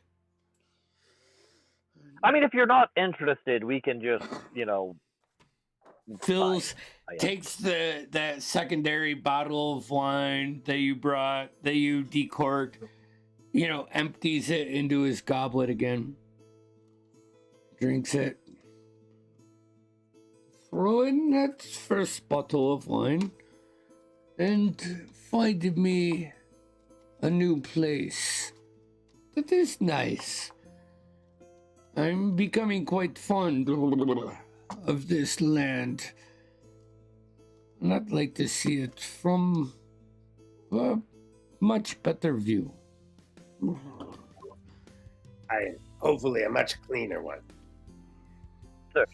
I mean, if you're not interested, we can just, Fills fine. takes that secondary bottle of wine that you brought, that you decorked, empties it into his goblet again. Drinks it. Throw in that first bottle of wine and find me a new place that is nice. I'm becoming quite fond of this land. And I'd like to see it from a much better view. Hopefully a much cleaner one. Sir.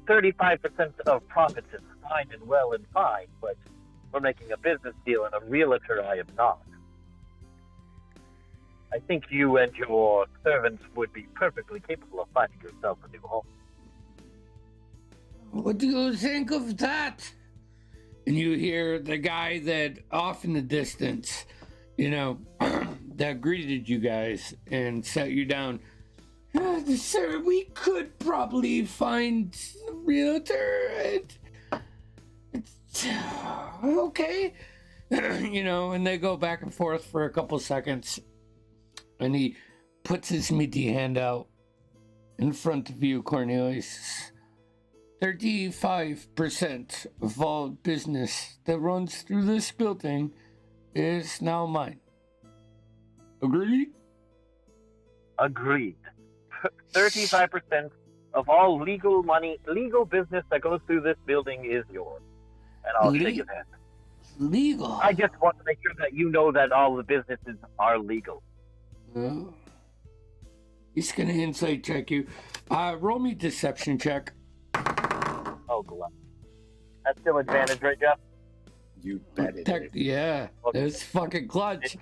35% of profits is fine and well and fine, but we're making a business deal, and a realtor I am not. I think you and your servants would be perfectly capable of finding yourself a new home. What do you think of that? And you hear the guy that off in the distance, that greeted you guys and sat you down. Sir, we could probably find a realtor. It's okay. And they go back and forth for a couple seconds. And he puts his meaty hand out in front of you, Cornelius. 35% of all business that runs through this building is now mine. Agreed? Agreed. 35% of all legal business that goes through this building is yours. And I'll shake his hand. Legal? I just want to make sure that you know that all the businesses are legal. Well, he's going to insight check you. Roll me deception check. Oh, God. That's still advantage, right, Jeff? You bet it is. Yeah, Okay. that's fucking clutch.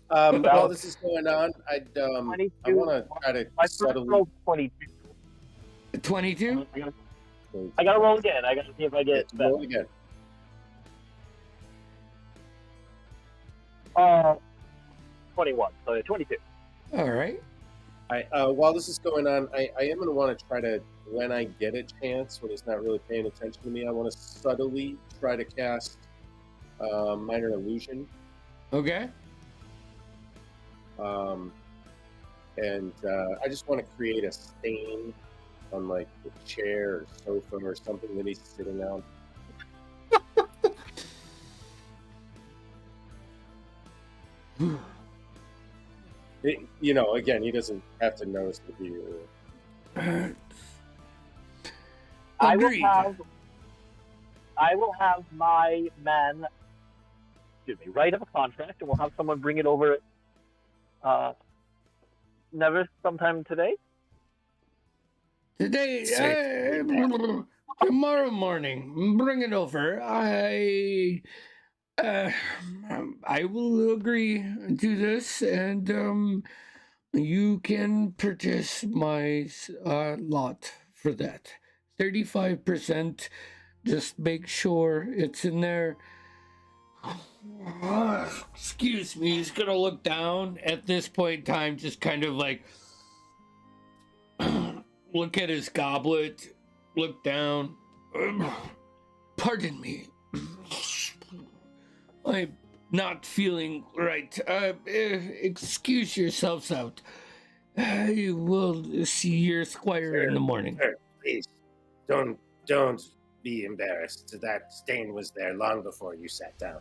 While this is going on, I want to try to My first subtly. roll 22. 22? I gotta roll again. I gotta see if I get better. Roll again. 21. So 22. All right. While this is going on, I am going to want to try to, when I get a chance, when he's not really paying attention to me, I want to subtly try to cast minor illusion. Okay. And I just want to create a stain on like the chair or sofa or something that he's sitting on. Again, he doesn't have to notice the view. I Agreed. will have my man, write up a contract, and we'll have someone bring it over. Never sometime today. Today, tomorrow morning, bring it over. I will agree to this, and you can purchase my lot for that. 35%. Just make sure it's in there. Excuse me, he's gonna look down at this point in time, just kind of like look at his goblet, look down. Pardon me. I'm not feeling right. Excuse yourselves out. I will see your squire in the morning. Sir, please, don't be embarrassed. That stain was there long before you sat down.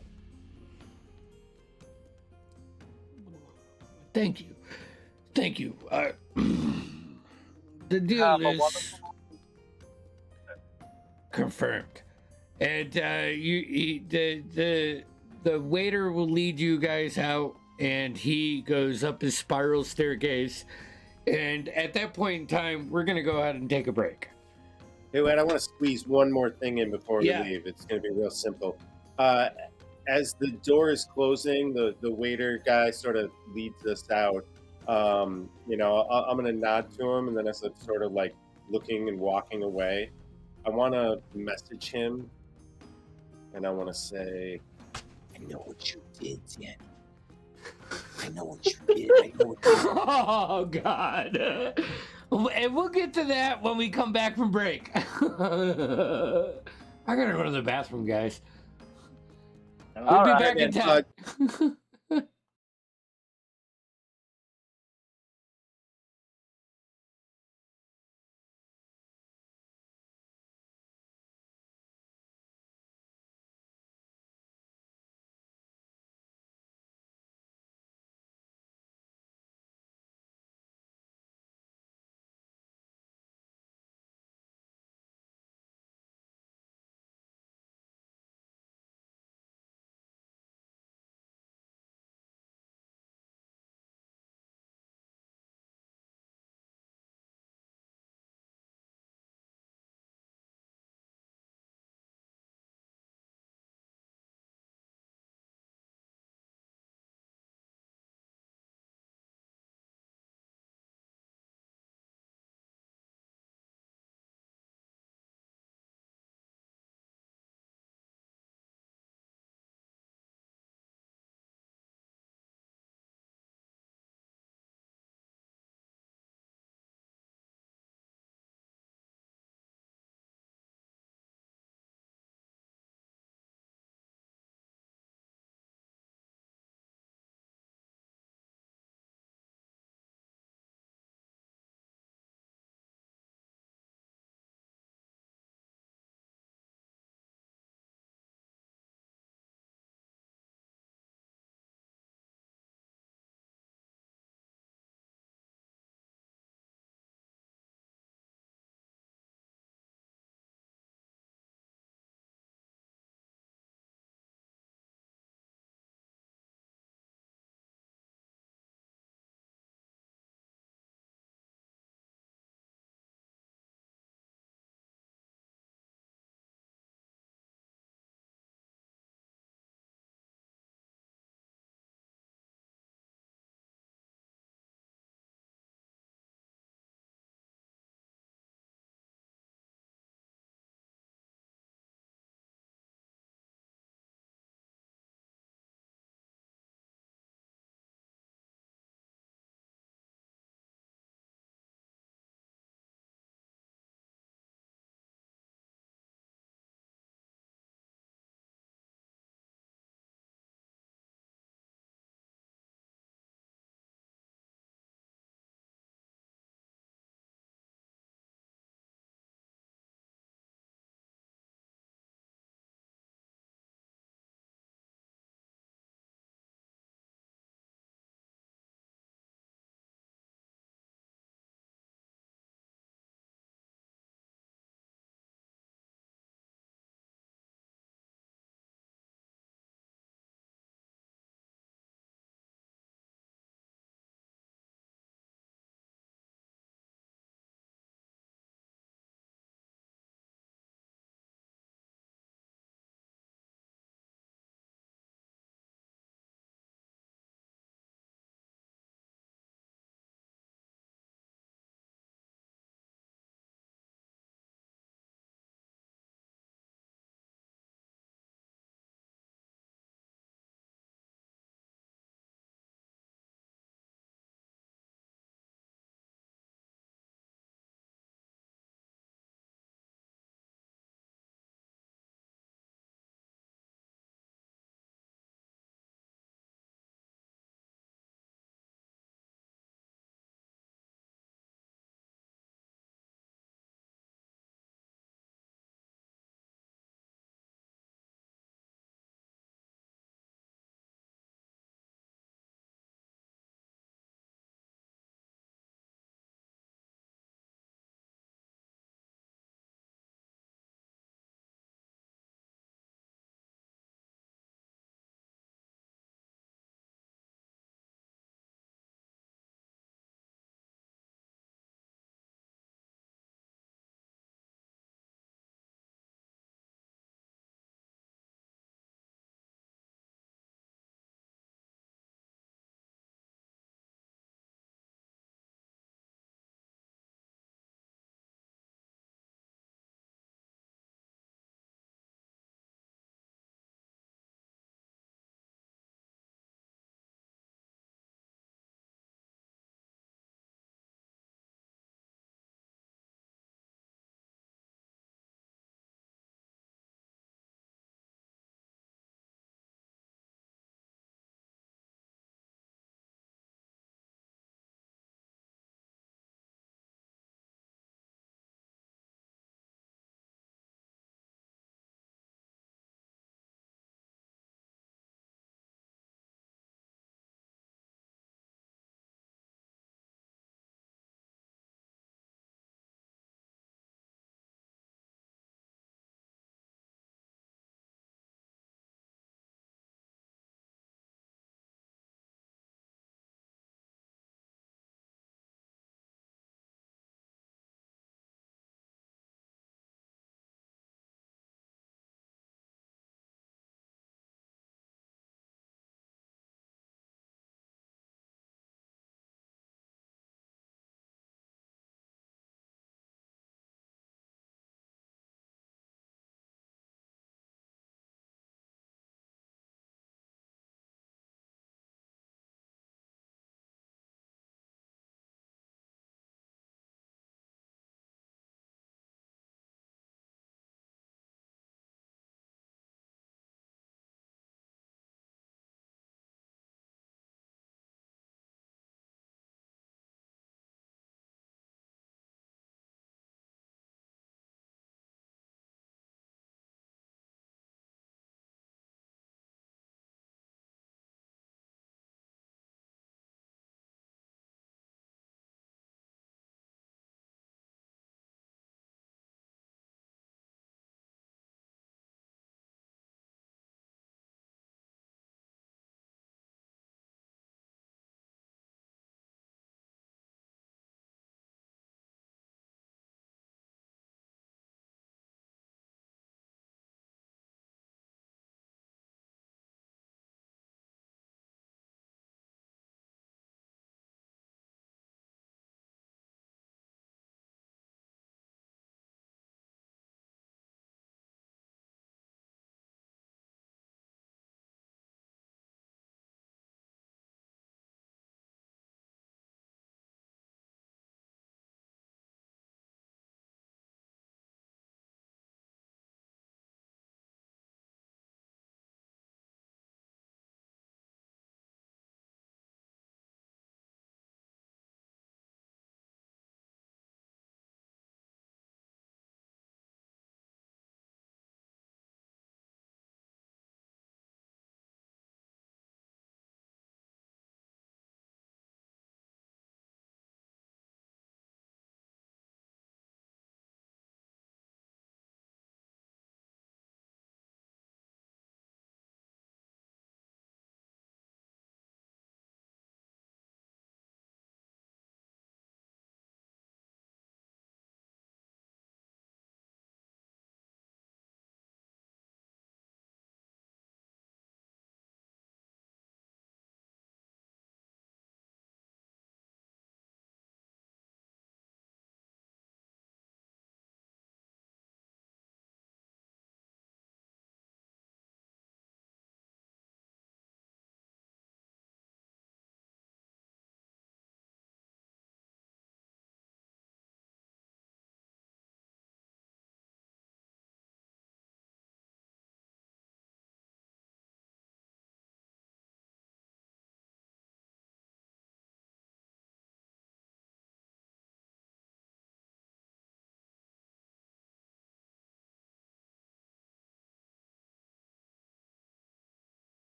Thank you. The deal is confirmed, and the waiter will lead you guys out, and he goes up his spiral staircase. And at that point in time, we're going to go ahead and take a break. Hey, wait, I want to squeeze one more thing in before we Yeah. leave. It's going to be real simple. As the door is closing, the waiter guy sort of leads us out. I'm going to nod to him, and then as I'm sort of like looking and walking away, I want to message him, and I want to say, I know what you did, Danny. I know what you did. I know what you did. Oh, God. And we'll get to that when we come back from break. I gotta go to the bathroom, guys. We'll be back in time.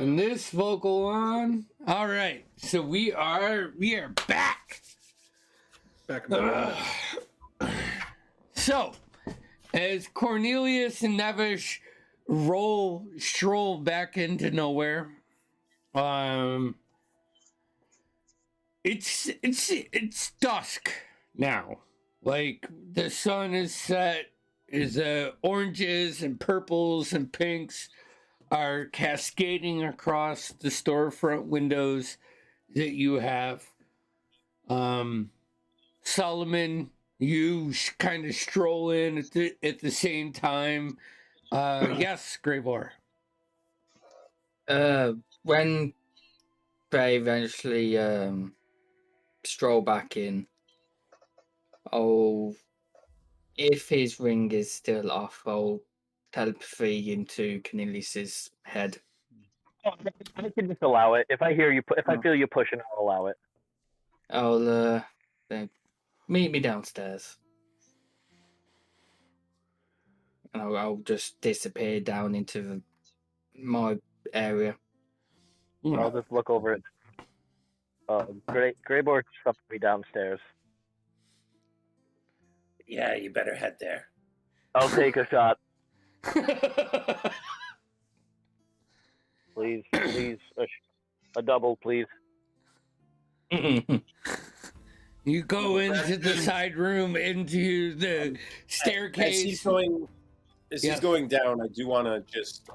And this vocal on. All right, so we are back. Back in the So, as Cornelius and Nevish stroll back into nowhere, it's dusk now. Like the sun is set, is oranges and purples and pinks are cascading across the storefront windows that you have. Solomon, you kind of stroll in at the same time. Yes, Graybor. When they eventually stroll back in, if his ring is still off, I'll telepathy into Cornelius's head. Oh, I can just allow it. If I hear you, if I feel you pushing, I'll allow it. I'll then meet me downstairs, and I'll just disappear down into my area. I'll just look over it. Greyboard up me downstairs. Yeah, you better head there. I'll take a shot. Please, a double, please. You go into the side room, into the staircase. As he's going down, I do want to just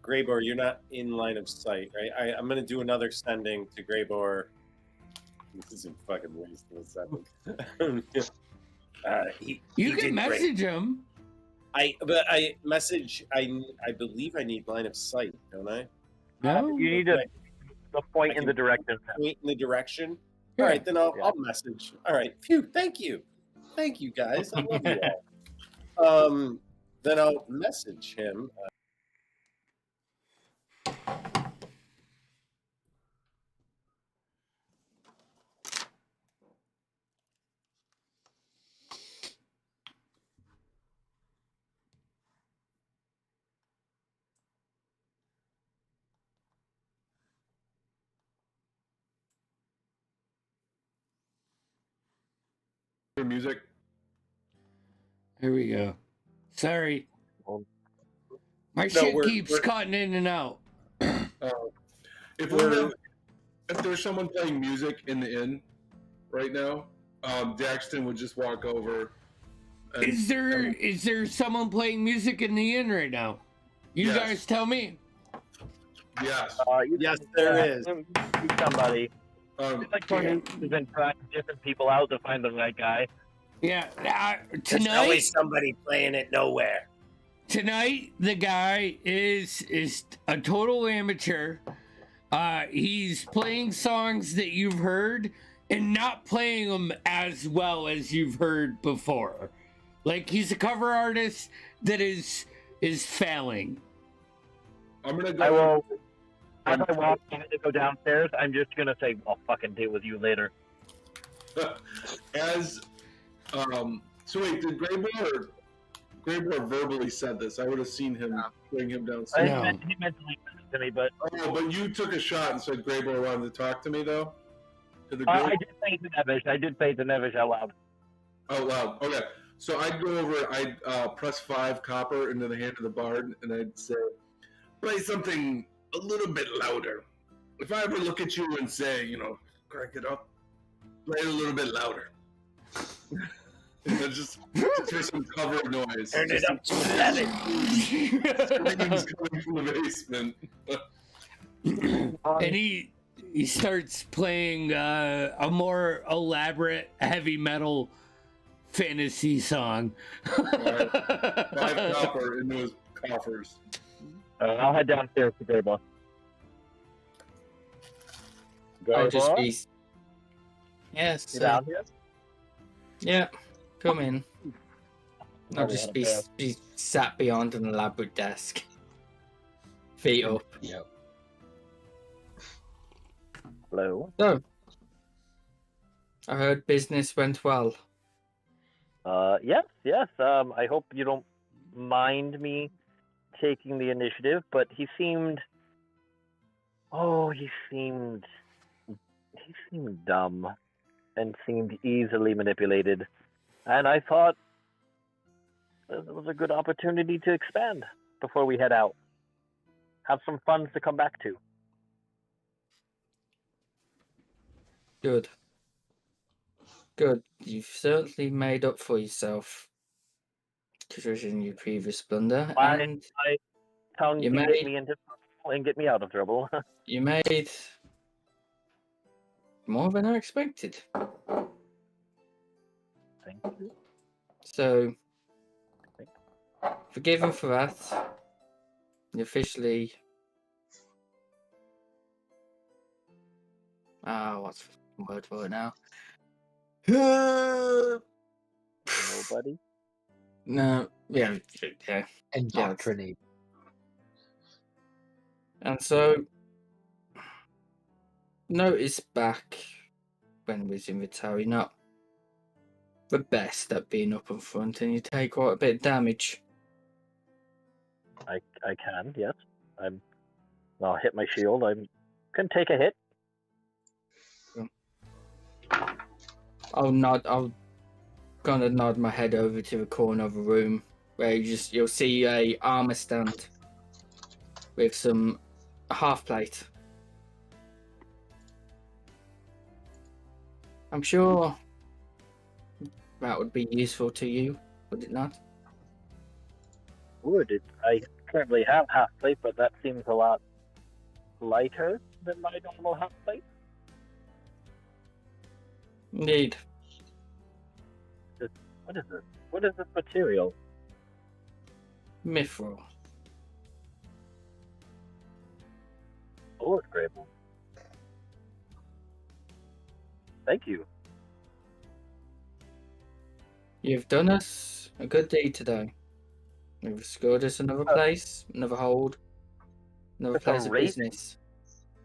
Graybor, you're not in line of sight, right? I'm going to do another sending to Graybor. This isn't fucking wasting a second. You can message him. I believe I need line of sight, don't I? No, you need to point in the direction. Point in the direction. Yeah. All right, then I'll message. All right, phew. Thank you, guys. I love you all. Then I'll message him. music. Here we go. Sorry. My No, shit we're- keeps we're- cutting in and out. If there's someone playing music in the inn right now, Daxton would just walk over. And, Is there someone playing music in the inn right now? You Yes. guys tell me. Yes. Yes, there is. Somebody. Um, Like Cornelius has been trying different people out to find the right guy. Yeah, There's always somebody playing it nowhere. Tonight the guy is a total amateur. He's playing songs that you've heard and not playing them as well as you've heard before. Like he's a cover artist that is failing. I'm gonna go. I will. As I walk in to go downstairs, I'm just gonna say, "I'll fucking deal with you later." So wait, did Graybor verbally said this? I would have seen him bring him I downstairs. No. he mentally said it to me, but Oh, but you took a shot and said Graybor wanted to talk to me though. To the I group did say to Nevish. I did say to Nevish out loud. out loud. Okay, so I'd go over. I'd press 5 copper into the hand of the bard, and I'd say, "Play something a little bit louder. If I ever look at you and say, crank it up, play it a little bit louder." And then just for some cover noise. Turn it Just up to 11. screams coming from the basement. And he starts playing a more elaborate heavy metal fantasy song. 5 copper into his coffers. I'll head downstairs to Greyboss. I'll just Greyboss? be. Yes. You down here? Yeah. Come in. I'll Already just had a be pair. be sat behind an elaborate desk, feet up. Yep. Hello. So, I heard business went well. Yes. I hope you don't mind me taking the initiative, but he seemed. Oh, he seemed dumb and seemed easily manipulated. And I thought it was a good opportunity to expand before we head out. Have some funds to come back to. Good. Good. You've certainly made up for yourself, considering your previous blunder, and My tongue you can made- get me into trouble and get me out of trouble. you made more than I expected. Thank you. So, forgiven for that. You officially. What's the word for it now? Nobody. No, yeah. Indoctrinate. And so, notice back when we was in Vitali, not the best at being up in front, and you take quite a bit of damage. I can, yes. I'll hit my shield. I can take a hit. I'll kind of nod my head over to the corner of the room where you'll see a armor stand with some half plate. I'm sure that would be useful to you, would it not? Would it? I currently have half plate, but that seems a lot lighter than my normal half plate. Indeed. What is this? What is this material? Mithril. Oh, it's great. Thank you. You've done us a good deed today. You've scored us another place, another hold, another It's a place of raven. business.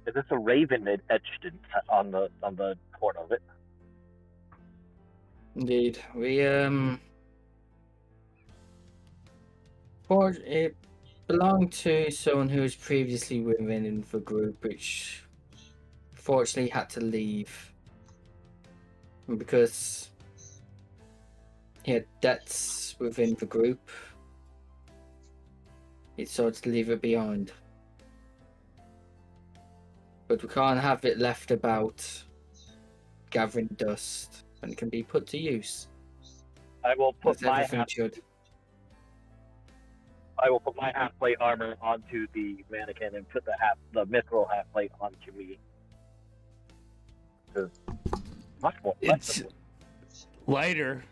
Is this a raven etched on the corner of it? Indeed. It belonged to someone who was previously within the group, which fortunately had to leave. And because he had debts within the group, he decided to leave it behind. But we can't have it left about gathering dust and it can be put to use. I will put As my everything half, should. I will put my half plate armor onto the mannequin and put the mithril half plate onto me. It's much more It's flexible. lighter.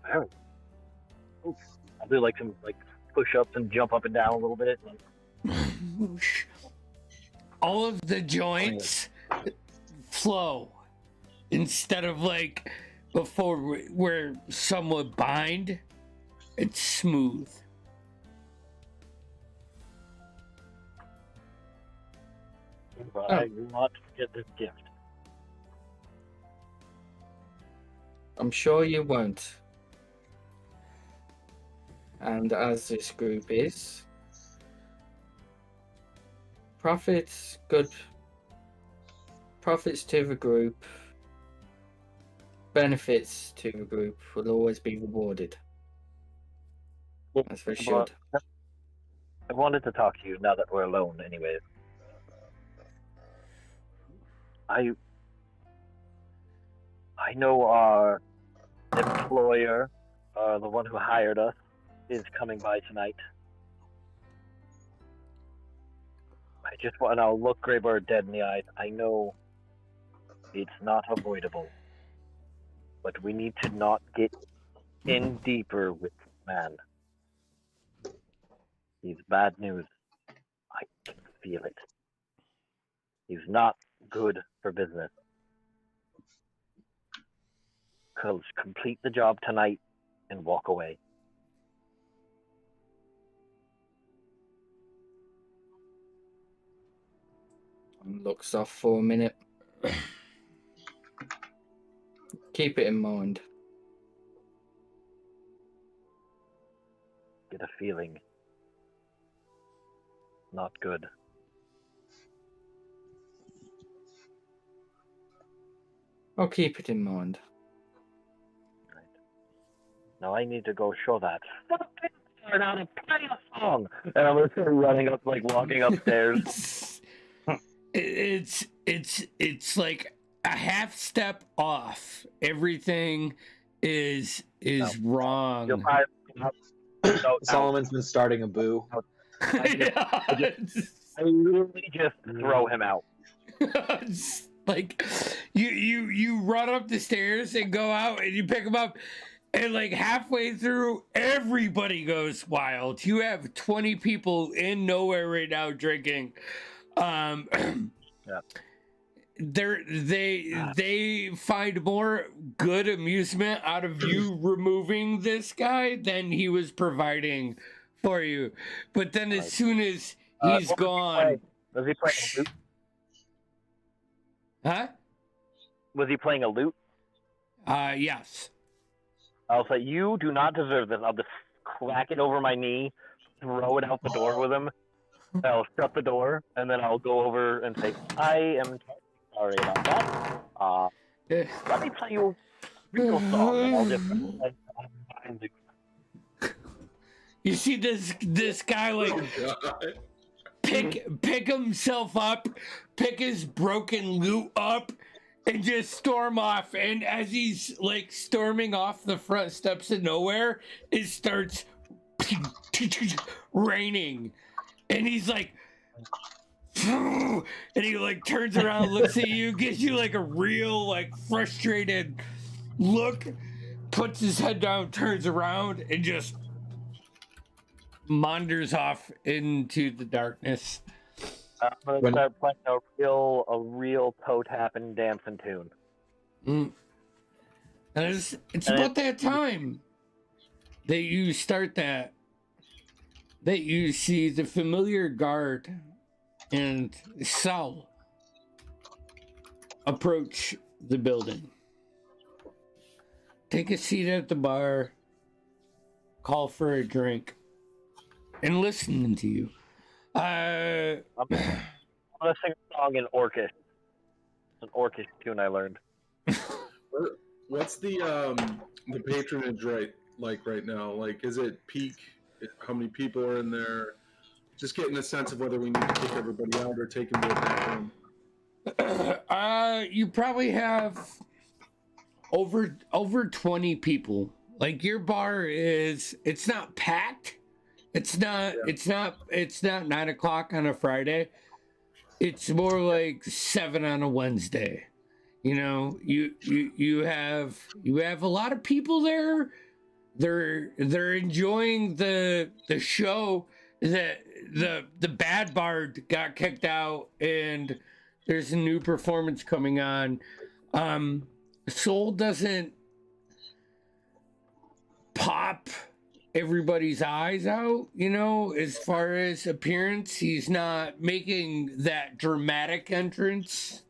Very. Oof. I'll do like some push-ups and jump up and down a little bit. All of the joints flow instead of like before where some would bind. It's smooth. I will not forget this gift. I'm sure you won't. And as this group is, profits to the group, benefits to the group will always be rewarded. As they should. I wanted to talk to you now that we're alone, anyways. I know our employer, the one who hired us, is coming by tonight. I just want to look Greybird dead in the eyes. I know it's not avoidable, but we need to not get in deeper with this man. He's bad news. I can feel it. He's not good for business. Complete the job tonight and walk away. Looks off for a minute. Keep it in mind. Get a feeling not good. I'll keep it in mind. Now I need to go show that start out and play a song. And I'm gonna start running up, like walking upstairs. It's like a half step off. Everything is wrong. You'll probably Solomon's been starting a boo. Yeah, I literally just throw him out. it's like you run up the stairs and go out and you pick him up, and like halfway through, everybody goes wild. You have 20 people in nowhere right now drinking. Yeah. They find more good amusement out of you removing this guy than he was providing for you. But then as soon as he's gone, Was he playing a lute? huh? Was he playing a lute? Yes. I'll say, you do not deserve this. I'll just crack it over my knee, throw it out the door with him. I'll shut the door, and then I'll go over and say, I am sorry about that. Let me play you a real song, and I'll just... You see this guy like pick himself up, pick his broken lute up, and just storm off. And as he's like storming off the front steps of nowhere, it starts raining. And he's like, and he like turns around, looks at you, gives you like a real like frustrated look, puts his head down, turns around, and just wanders off into the darkness. I'm gonna start playing a real toe tapping dancing tune. And it's about that time that you start that you see the familiar guard and Sal approach the building. Take a seat at the bar, call for a drink, and listening to you. I'm gonna sing a song in Orcish. It's an Orcish tune I learned. What's the patronage like right now? Like, is it peak? How many people are in there? Just getting a sense of whether we need to kick everybody out or take them to a back room. You probably have over 20 people. Like your bar it's not packed. It's not 9 o'clock on a Friday. It's more like 7 on a Wednesday. You know, you have a lot of people there. They're enjoying the show. The bad bard got kicked out and there's a new performance coming on. Soul doesn't pop everybody's eyes out, you know, as far as appearance. He's not making that dramatic entrance.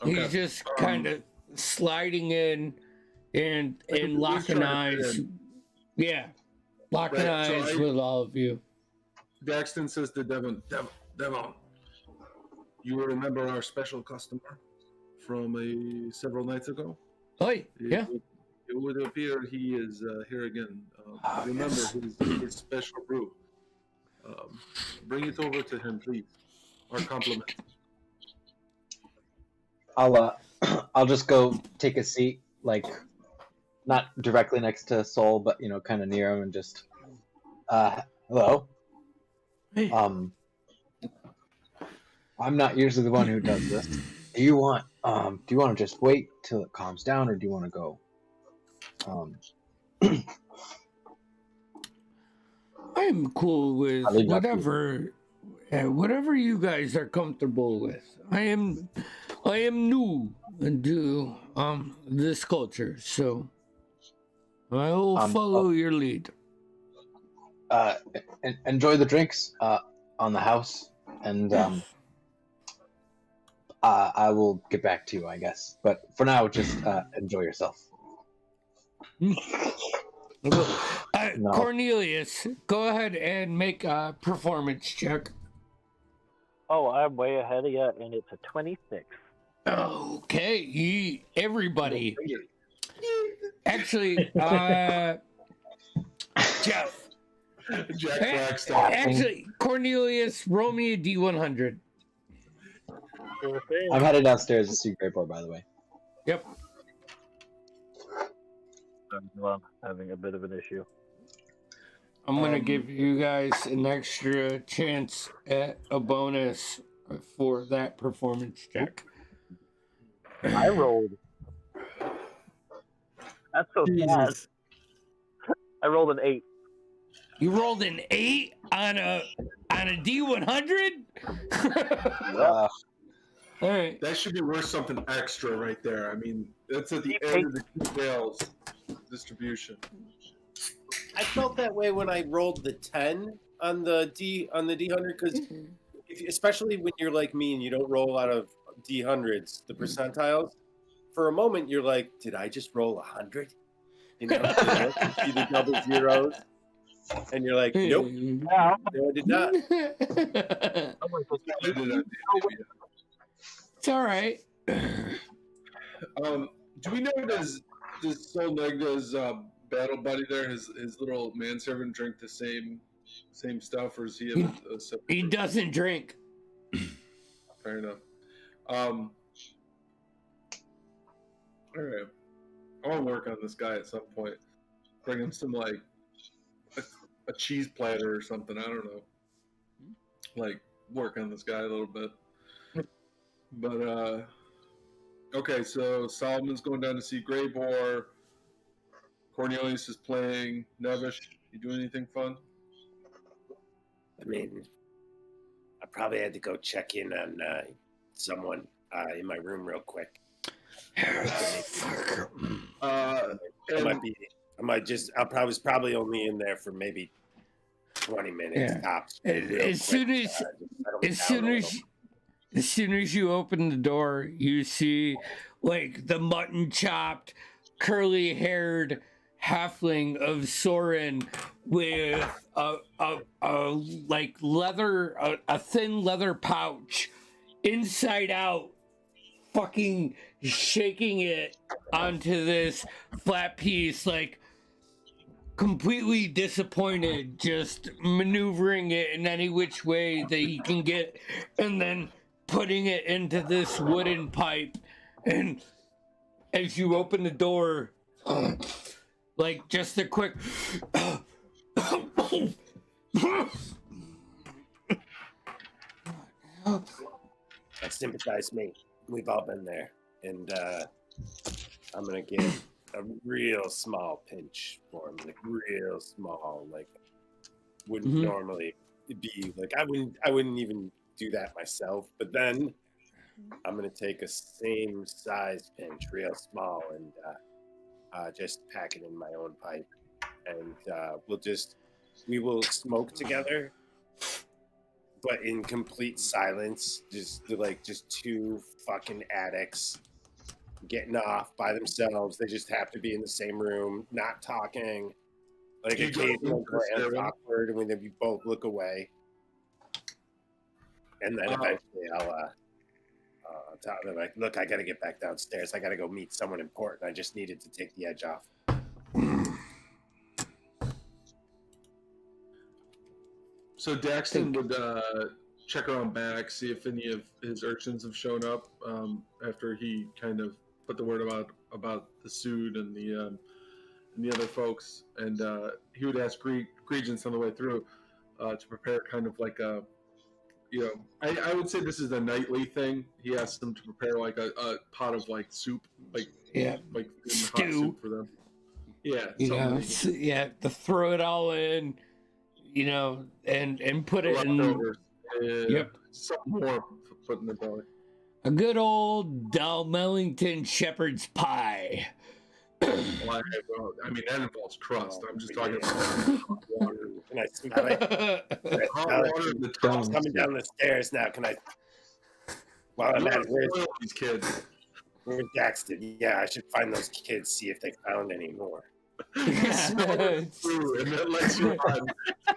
Okay. He's just kind of sliding in and locking eyes. Yeah, locking eyes with all of you. Daxton says to Devon, you remember our special customer from several nights ago? Oh, yeah. It would appear he is here again. Remember his special brew. Bring it over to him, please. Our compliment. I'll just go take a seat, like not directly next to Soul, but you know, kind of near him, and just hello. Hey. I'm not usually the one who does this. Do you want to just wait till it calms down, or do you want to go? I'm cool with whatever you guys are comfortable with. I am new to this culture, so I will follow your lead. Enjoy the drinks on the house, and I will get back to you, I guess. But for now, just enjoy yourself. No. Cornelius, go ahead and make a performance check. Oh, I'm way ahead of you, and it's a 26. Okay, everybody. Actually, Jeff. Jack Black style. Actually, Cornelius, roll me a D100. Sure thing. I'm headed downstairs to see Great Boar, by the way. Yep. Well, having a bit of an issue. I'm gonna give you guys an extra chance at a bonus for that performance check. I rolled. That's so sad. Jesus. I rolled an 8. You rolled an 8 on a D100. Uh, All right. That should be worth something extra right there. I mean, that's at the end of the sales distribution. I felt that way when I rolled the 10 on the D100 because especially when you're like me and you don't roll out of D100s, the percentiles. For a moment, you're like, "Did I just roll 100?" You know, you see the double zeros, and you're like, "Nope, Yeah, no, I did not." It's all right. Do we know does Sol Negda's battle buddy there, his little manservant, drink the same stuff, or is he a separate? He doesn't drink. Fair enough. All right. I want to work on this guy at some point. Bring him some like a cheese platter or something. I don't know. Like work on this guy a little bit. But okay, so Solomon's going down to see Grey Boar. Cornelius is playing Nevish. You doing anything fun? I mean, I probably had to go check in on someone in my room real quick. I was probably only in there for maybe 20 minutes tops. As soon as you open the door, you see like the mutton chopped, curly haired halfling of Soren with a thin leather pouch inside out, fucking shaking it onto this flat piece, like completely disappointed, just maneuvering it in any which way that he can get, and then putting it into this wooden pipe. And as you open the door, like just a quick Sympathize me. We've all been there. And I'm going to give a real small pinch for him. Like real small. Like wouldn't normally be like I wouldn't even do that myself. But then I'm going to take a same size pinch, real small, and just pack it in my own pipe. And we will smoke together. But in complete silence, just two fucking addicts getting off by themselves. They just have to be in the same room, not talking. Like occasional glance awkward, and then we both look away. And then eventually I'll tell them, like, look, I got to get back downstairs. I got to go meet someone important. I just needed to take the edge off. So Daxton would check around back, see if any of his urchins have shown up after he kind of put the word about the suit and the other folks, and he would ask Regents on the way through to prepare kind of like a, I would say this is a nightly thing. He asks them to prepare like a pot of like soup, like stew hot soup for them. Yeah, to throw it all in. And put it in. Yep. Something more put in the belly. A good old Dalmellington shepherd's pie. Well, I mean, that involves crust. I'm just talking about hot water. Can I smell it? Hot water. The I'm coming down the stairs now. Can I? While I'm at it, where's these kids? Where's Daxton? Yeah, I should find those kids. See if they found any more. You smell it through, and that lets you on.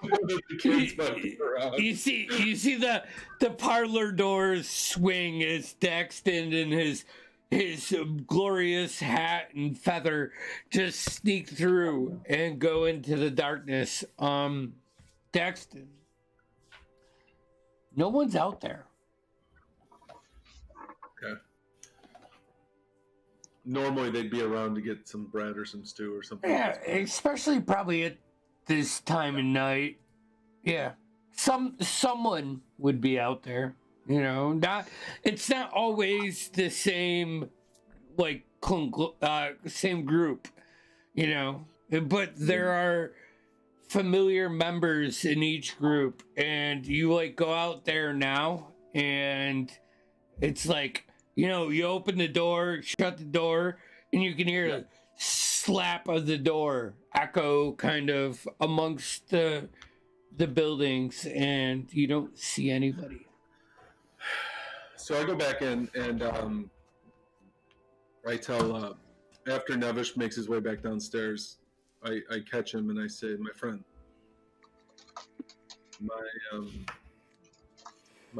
The kids might be around. You see the parlor doors swing as Daxton and his glorious hat and feather just sneak through and go into the darkness. Daxton, no one's out there. Okay. Normally they'd be around to get some bread or some stew or something. Yeah, especially probably at this time of night. Yeah, someone would be out there. You know, it's not always the same, like same group. You know, but there are familiar members in each group, and you like go out there now, and it's like, you know, you open the door, shut the door, and you can hear a slap of the door echo kind of amongst the buildings, and you don't see anybody. So I go back in and I tell, after Nevish makes his way back downstairs, I catch him and I say, my friend, my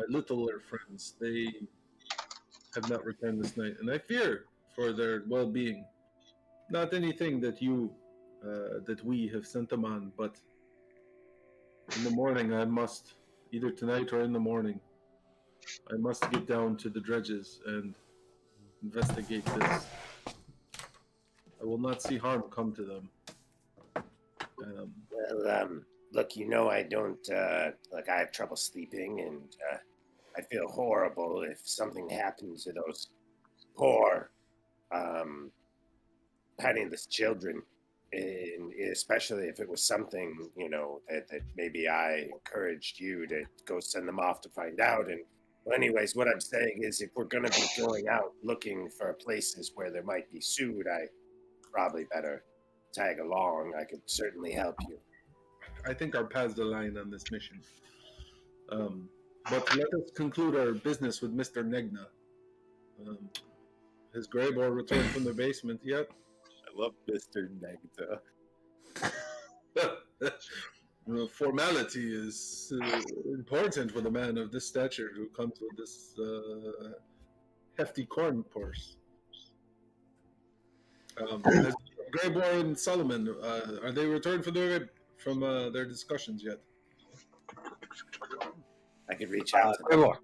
littler friends, they have not returned this night, and I fear for their well-being. Not anything that we have sent them on, but in the morning I must, either tonight or in the morning, I must get down to the dredges and investigate this. I will not see harm come to them. Look, you know I don't, I have trouble sleeping, and I'd feel horrible if something happened to those poor, penniless children, and especially if it was something, you know, that maybe I encouraged you to go send them off to find out. And well, anyways, what I'm saying is, if we're going to be going out looking for places where there might be food, I probably better tag along. I could certainly help you. I think our paths align on this mission. But let us conclude our business with Mr. Negna. Has Greyboar returned from the basement yet? I love Mr. Negna. Formality is important with a man of this stature who comes with this hefty corn purse. Has Greyboar and Solomon, are they returned from their discussions yet? I could reach out to them. Greyboar.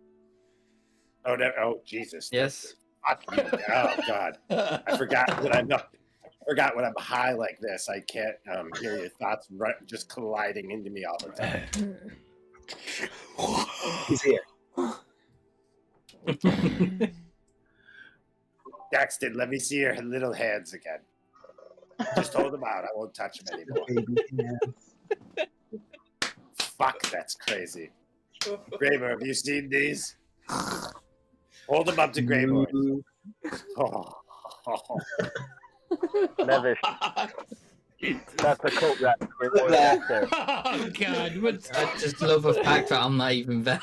Oh, no, oh, Jesus. Yes. Oh, God. I forgot when I'm high like this, I can't hear your thoughts just colliding into me all the time. He's here. Daxton, let me see your little hands again. Just hold them out. I won't touch them anymore. Fuck, that's crazy. Greyboar, have you seen these? Hold them up to Greyboar. Oh. Nevish. That's a coat rack. Right there. Oh God! I just love the fact that I'm not even there.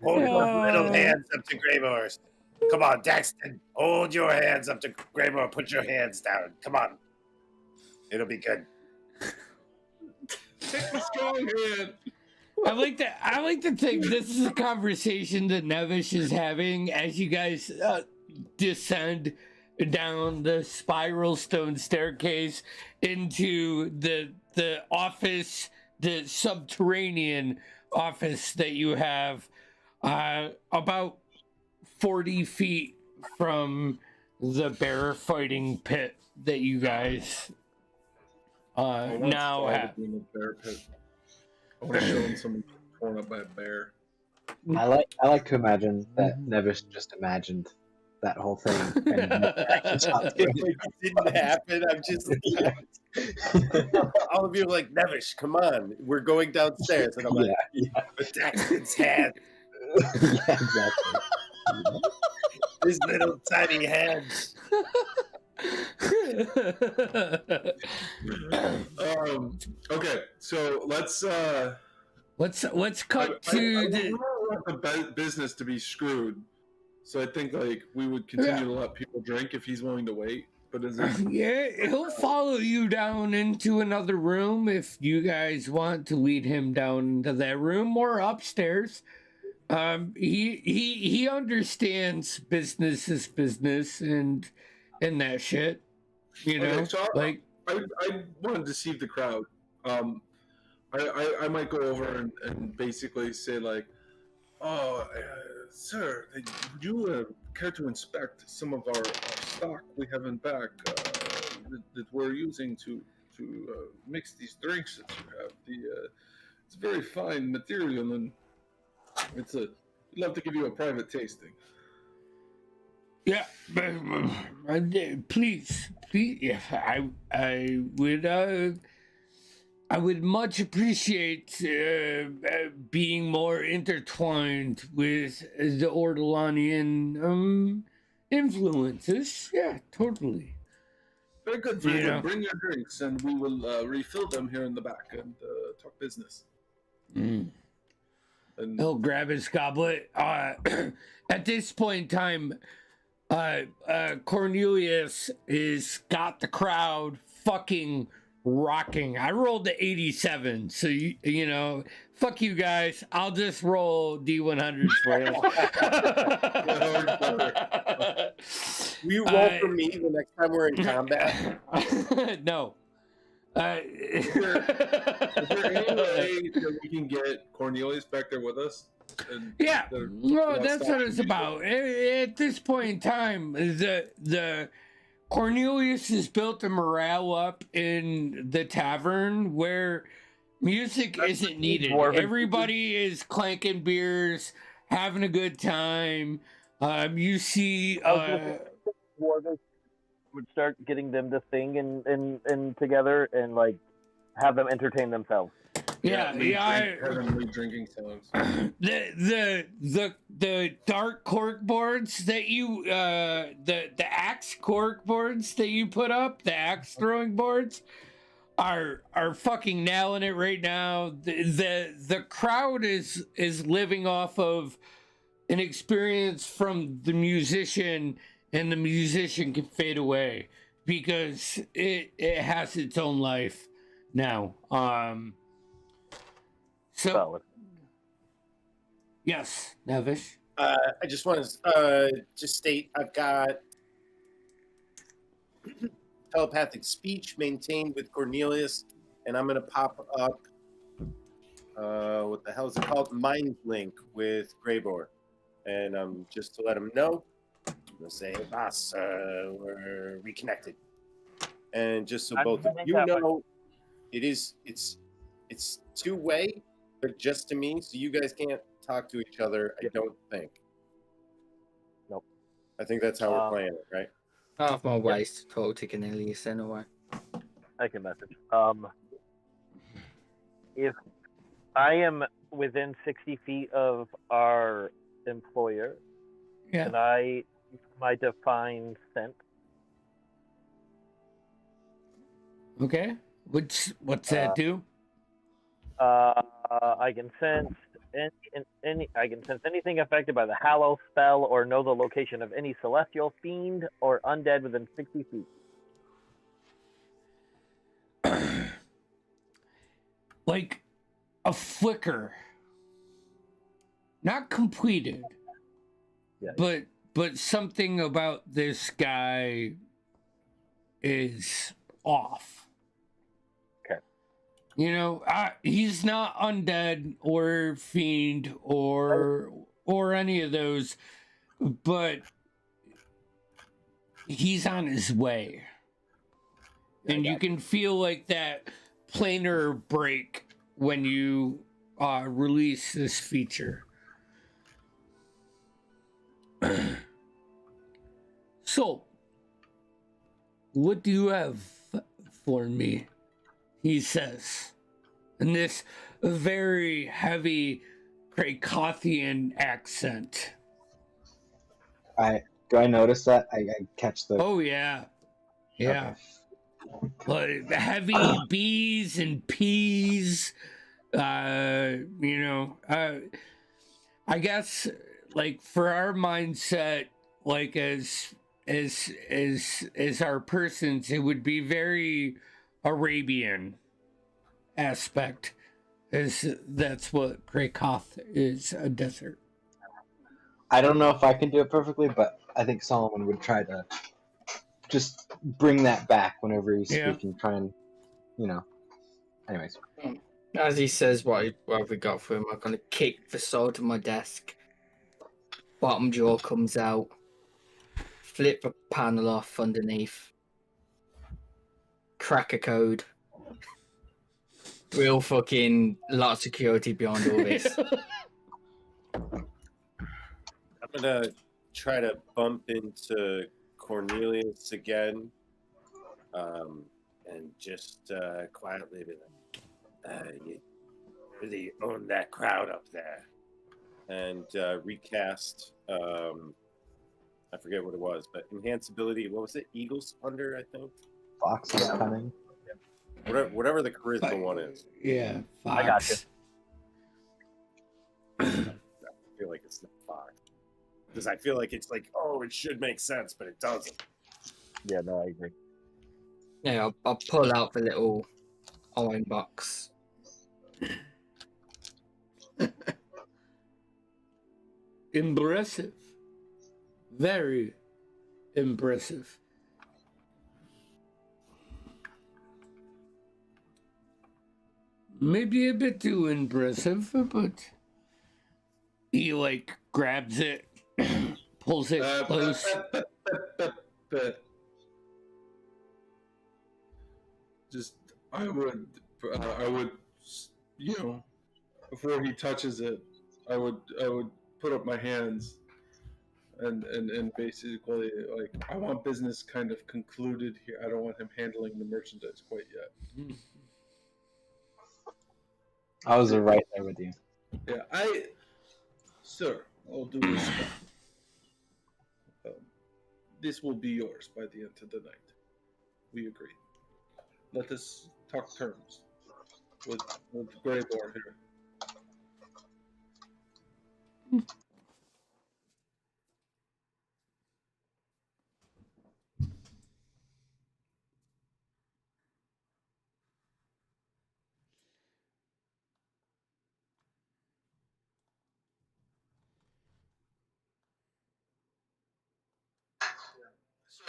Hold those little hands up to Greyboar's. Come on, Daxton. Hold your hands up to Greyboar. Put your hands down. Come on. It'll be good. Take the strong hand. I like to think this is a conversation that Nevish is having as you guys descend down the spiral stone staircase into the office, the subterranean office that you have about 40 feet from the bear fighting pit that you guys now have. In the bear pit. I want to show him someone torn up by a bear. I like to imagine that Nevis just imagined that whole thing. And It didn't happen. I'm just all of you are like, Nevish, come on, we're going downstairs, and I'm like, With Daxton's hand, yeah, exactly. his little tiny hands. Okay, so let's cut to the. want the business to be screwed. So I think like we would continue to let people drink if he's willing to wait. but is it? Yeah, he'll follow you down into another room if you guys want to lead him down into that room or upstairs. He understands business is business and that shit. You know, Okay, so like I want to deceive the crowd. I might go over and basically say like, oh, sir, would you care to inspect some of our stock we have in back that we're using to mix these drinks that you have? It's very fine material, and we'd love to give you a private tasting. yeah, please, yeah, I would much appreciate being more intertwined with the Ortolanian influences. Yeah, totally. Very good, very You good. know. Bring your drinks, and we will refill them here in the back and talk business. Mm. And He'll grab his goblet. At this point in time, Cornelius is got the crowd fucking rocking. I rolled the 87, so you know, fuck you guys. I'll just roll D100s for you. Will you roll for me the next time we're in combat? No. is there any way that we can get Cornelius back there with us? And Yeah, well, that's what it's stopping about. At this point in time, the Cornelius has built a morale up in the tavern where music isn't needed. Dwarven Everybody is clanking beers, having a good time. You see, Dwarven would start getting them to sing and together and like have them entertain themselves. Heavenly drinking songs. The dark cork boards that you the axe cork boards that you put up, the axe throwing boards are fucking nailing it right now. The crowd is living off of an experience from the musician, and the musician can fade away because it has its own life now. So, Solid. yes, Nevish. I just want to just state I've got telepathic speech maintained with Cornelius, and I'm going to pop up, what the hell is it called? Mind Link with Greybor. And just to let him know, I'm going to say, boss, we're reconnected. And just so both of you know, it's two-way, but just to me, so you guys can't talk to each other, I don't think. Nope. I think that's how we're playing it, right? I have more ways to talk to Cornelius anyway. I can message. If I am within 60 feet of our employer, Yeah. can I use my define scent? Okay. What's that do? I can sense I can sense anything affected by the Hallow spell or know the location of any celestial fiend or undead within 60 feet. Like a flicker. Not completed. Yeah. But something about this guy is off. Okay. You know, he's not undead or fiend or any of those, but he's on his way. And you can feel like that planar break when you release this feature. So, what do you have for me? He says, in this very heavy Krakothian accent. Do I notice that? I catch the. Oh yeah, yeah. Like heavy B's and P's. You know, I guess like for our mindset, like as as our persons, it would be very Arabian aspect, as that's what Krakoth is, a desert. I don't know if I can do it perfectly, but I think Solomon would try to just bring that back whenever he's Yeah. speaking. Try and, anyways. As he says what we got for him, I'm gonna kick the sword to my desk. Bottom drawer comes out. Flip the panel off underneath. Crack a code. Real fucking lot of security behind all this. I'm gonna try to bump into Cornelius again, and just quietly be like, "You really own that crowd up there," and recast. I forget what it was, but enhance ability. What was it? Eagle Splendor, I think. Fox is coming. Whatever the charisma one is. Yeah, Fox. I got you. I feel like it's not Fox. Because I feel like it's like, oh, it should make sense, but it doesn't. Yeah, no, I agree. Yeah, I'll pull out the little iron box. Impressive. Very impressive. Maybe a bit too impressive, but he like grabs it, pulls it close. Just I would, before he touches it, I would put up my hands and basically like I want business kind of concluded here. I don't want him handling the merchandise quite yet. I was right there with you. Yeah, sir, all due respect. This will be yours by the end of the night. We agree. Let us talk terms with Greybor here.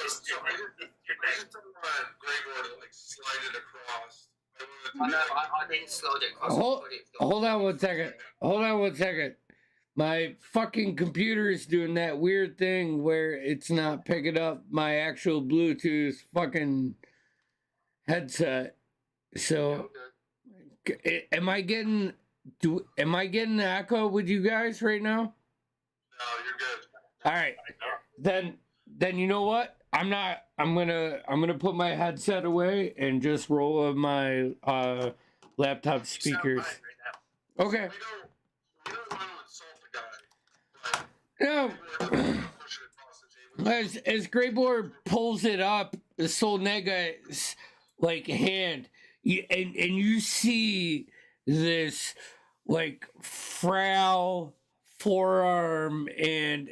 So I didn't want Greybor to like slide it across. I didn't slide it across. Hold on 1 second. Hold on 1 second. My fucking computer is doing that weird thing where it's not picking up my actual Bluetooth fucking headset. So, am I getting an echo with you guys right now? No, you're good. All right. Then you know what? I'm gonna put my headset away and just roll with my laptop speakers. Okay. We don't want to insult the guy. No. As Greybor pulls it up, Solnega's like hand, and you see this like frail forearm and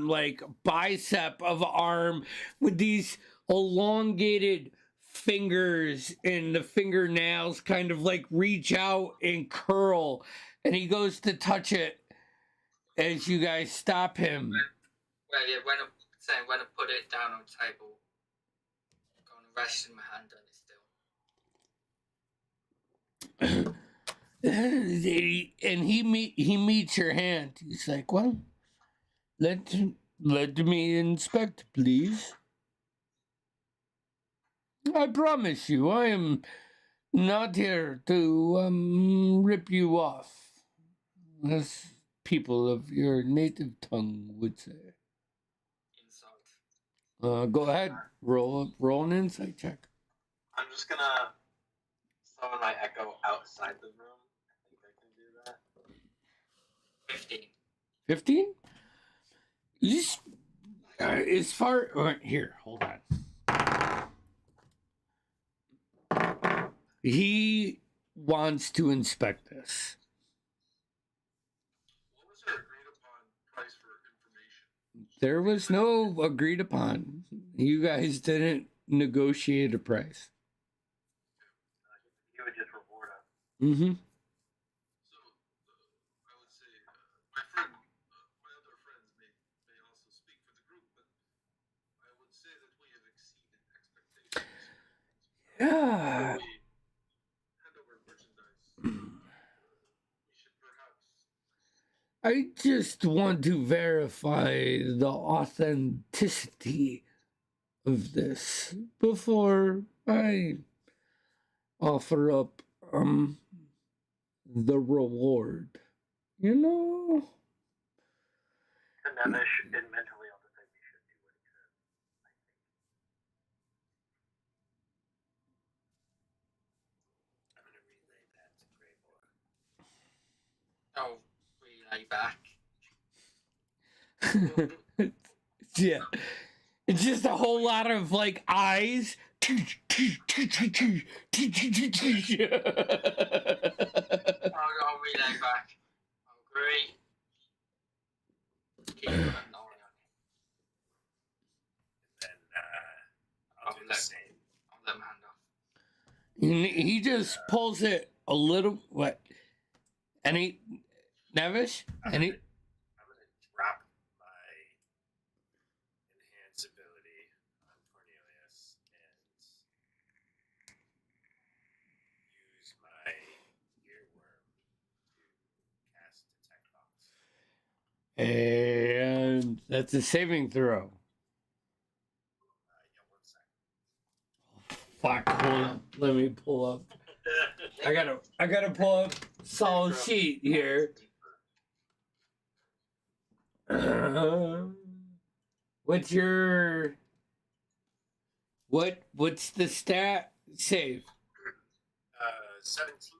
like bicep of arm with these elongated fingers, and the fingernails kind of like reach out and curl, and he goes to touch it as you guys stop him. Well, yeah, when I put it down on the table, I'm going to rest my hand on it still. And he meets your hand. He's like, well, let me inspect, please. I promise you, I am not here to rip you off, as people of your native tongue would say. Go ahead, roll an insight check. I'm just gonna summon my echo outside the room. I think I can do that. 15. 15? Just as far here, hold on. He wants to inspect this. What was our agreed upon price for information? There was no agreed upon. You guys didn't negotiate a price. You would just reward us. Mm-hmm. So I would say my other friends may also speak for the group, but I would say that we have exceeded expectations. Yeah. Before we hand over merchandise, we should perhaps. I just want to verify the authenticity of this before I offer up the reward. You know? And Nevish and mentally on the thing we should do what he said. I'm going to relay that to Graybor. Oh, relay back. Yeah. It's just a whole lot of like eyes. I'll relay back. I'll agree. Keep an eye on it. And then I'll do the same. I'll let him hand off. He just pulls it a little. What? Any Nevish? Any? I'm going to drop my enhance ability on Cornelius and use my earworm to cast Detect Thoughts. And that's a saving throw. Yeah, 1 second. Fuck, hold on. Let me pull up. I gotta pull up solid sheet here. What's your what's the stat save? 17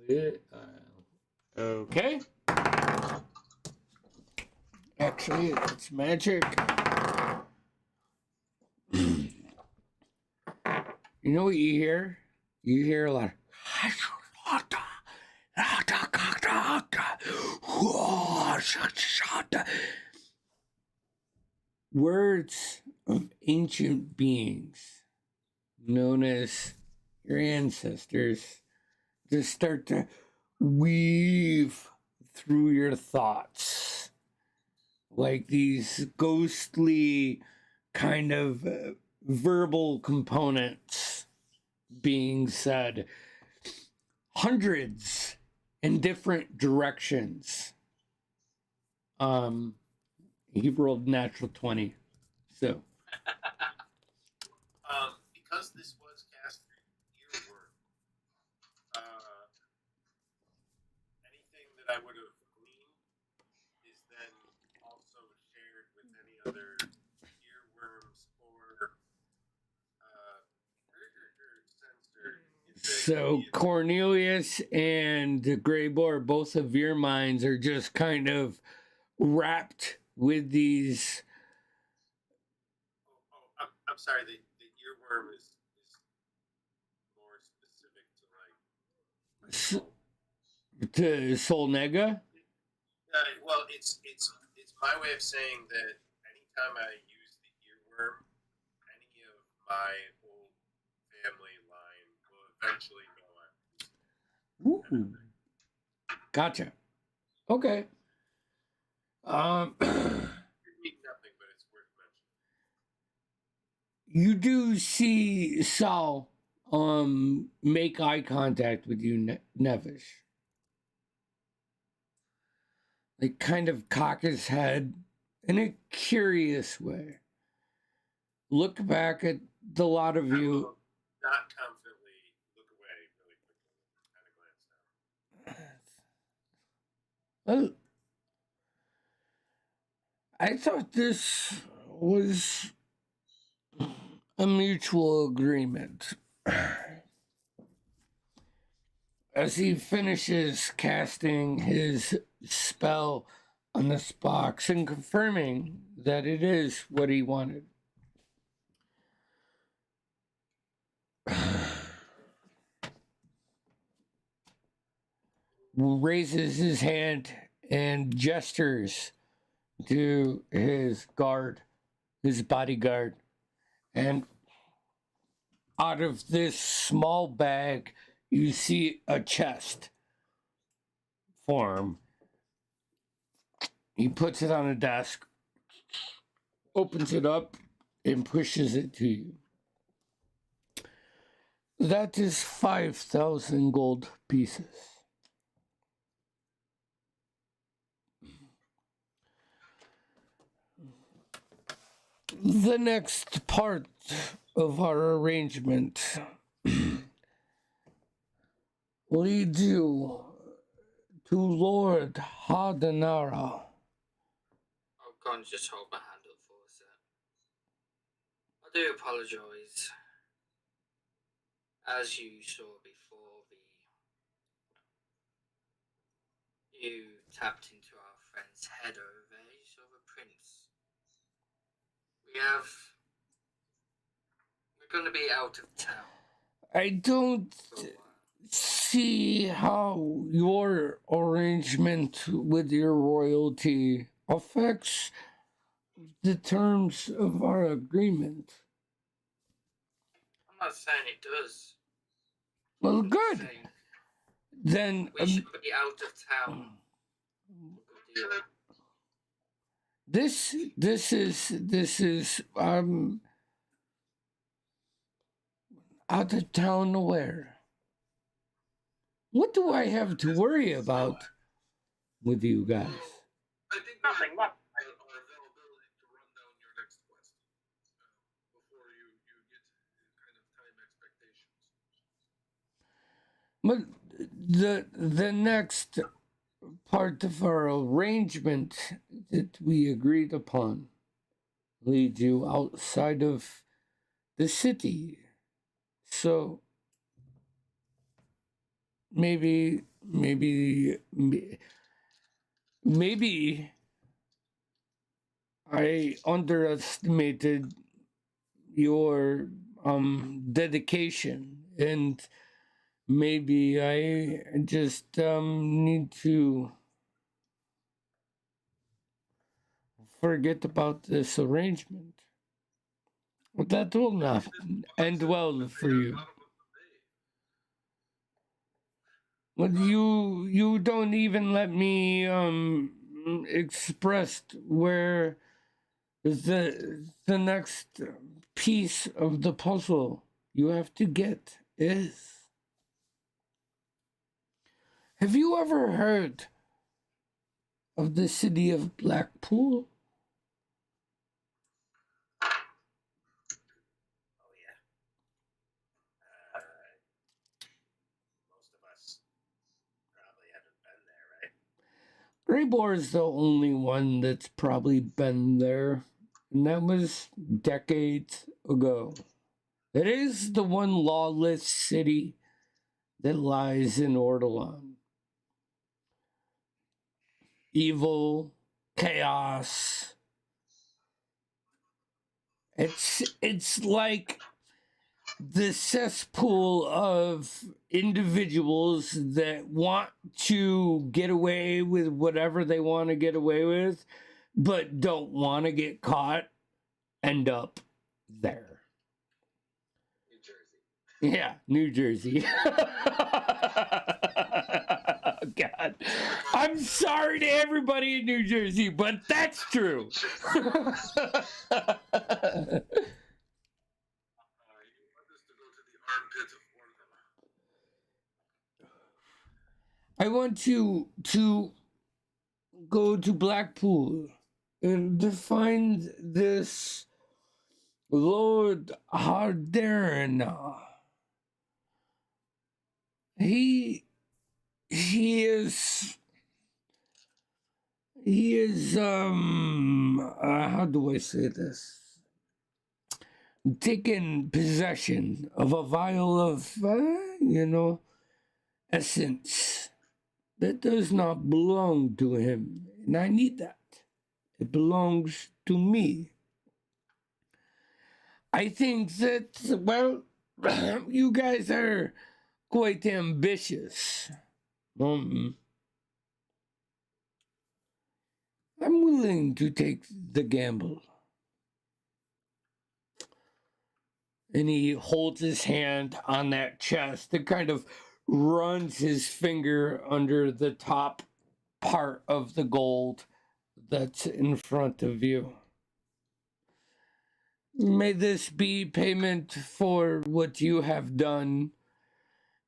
wisdom. Okay. Actually, it's magic. You know what you hear? You hear a lot of words of ancient beings known as your ancestors just start to weave through your thoughts like these ghostly kind of verbal components being said hundreds in different directions. He rolled natural 20, so Because this was cast through earworm, anything that I would have gleaned is then also shared with any other earworms or sensor. so Cornelius and Graybor, both of your minds are just kind of wrapped with these. I'm sorry. The earworm is more specific to like. To Solnega? Well, it's my way of saying that anytime I use the earworm, any of my old family line will eventually go on. Ooh. Gotcha. Okay. Need nothing, but it's worth mentioning. You do see Saul make eye contact with you, Nevish. Like kind of cock his head in a curious way. Look back at the lot of you. Not confidently look away really quickly. Kind of glance down. Well, I thought this was a mutual agreement. As he finishes casting his spell on this box and confirming that it is what he wanted. Raises his hand and gestures to his guard, his bodyguard, and out of this small bag, you see a chest for him. He puts it on a desk, opens it up, and pushes it to you. That is 5,000 gold pieces. The next part of our arrangement leads you to Lord Hardenara. I'll go and just hold my hand up for a sec. I do apologise. As you saw before, you tapped into our friend's head over there. You saw the prince. We're going to be out of town I don't for a while. see how your arrangement with your royalty affects the terms of our agreement. I'm not saying it does. Well, I'm good. saying Then we should be out of town. Good deal. this is out of town where? What do I have to worry about with you guys? I think Nothing. our availability to run down your next quest before you get kind of time expectations. But the next part of our arrangement that we agreed upon leads you outside of the city. So maybe I underestimated your dedication, and maybe I just need to forget about this arrangement. But that will not end well for you. But you don't even let me express where the next piece of the puzzle you have to get is. Have you ever heard of the city of Blackpool? Oh yeah. Most of us probably haven't been there, right? Greybor is the only one that's probably been there, and that was decades ago. It is the one lawless city that lies in Ortolan. Evil, chaos. It's like the cesspool of individuals that want to get away with whatever they want to get away with, but don't want to get caught, end up there. New Jersey. Yeah, New Jersey. God. I'm sorry to everybody in New Jersey, but that's true. You want us to go to the armpits of Orthem. I want you to go to Blackpool and to find this Lord Hardarina. He is how do I say this? Taken possession of a vial of essence that does not belong to him, and I need that. It belongs to me. I think that, well, you guys are quite ambitious. I'm willing to take the gamble. And he holds his hand on that chest and kind of runs his finger under the top part of the gold that's in front of you. May this be payment for what you have done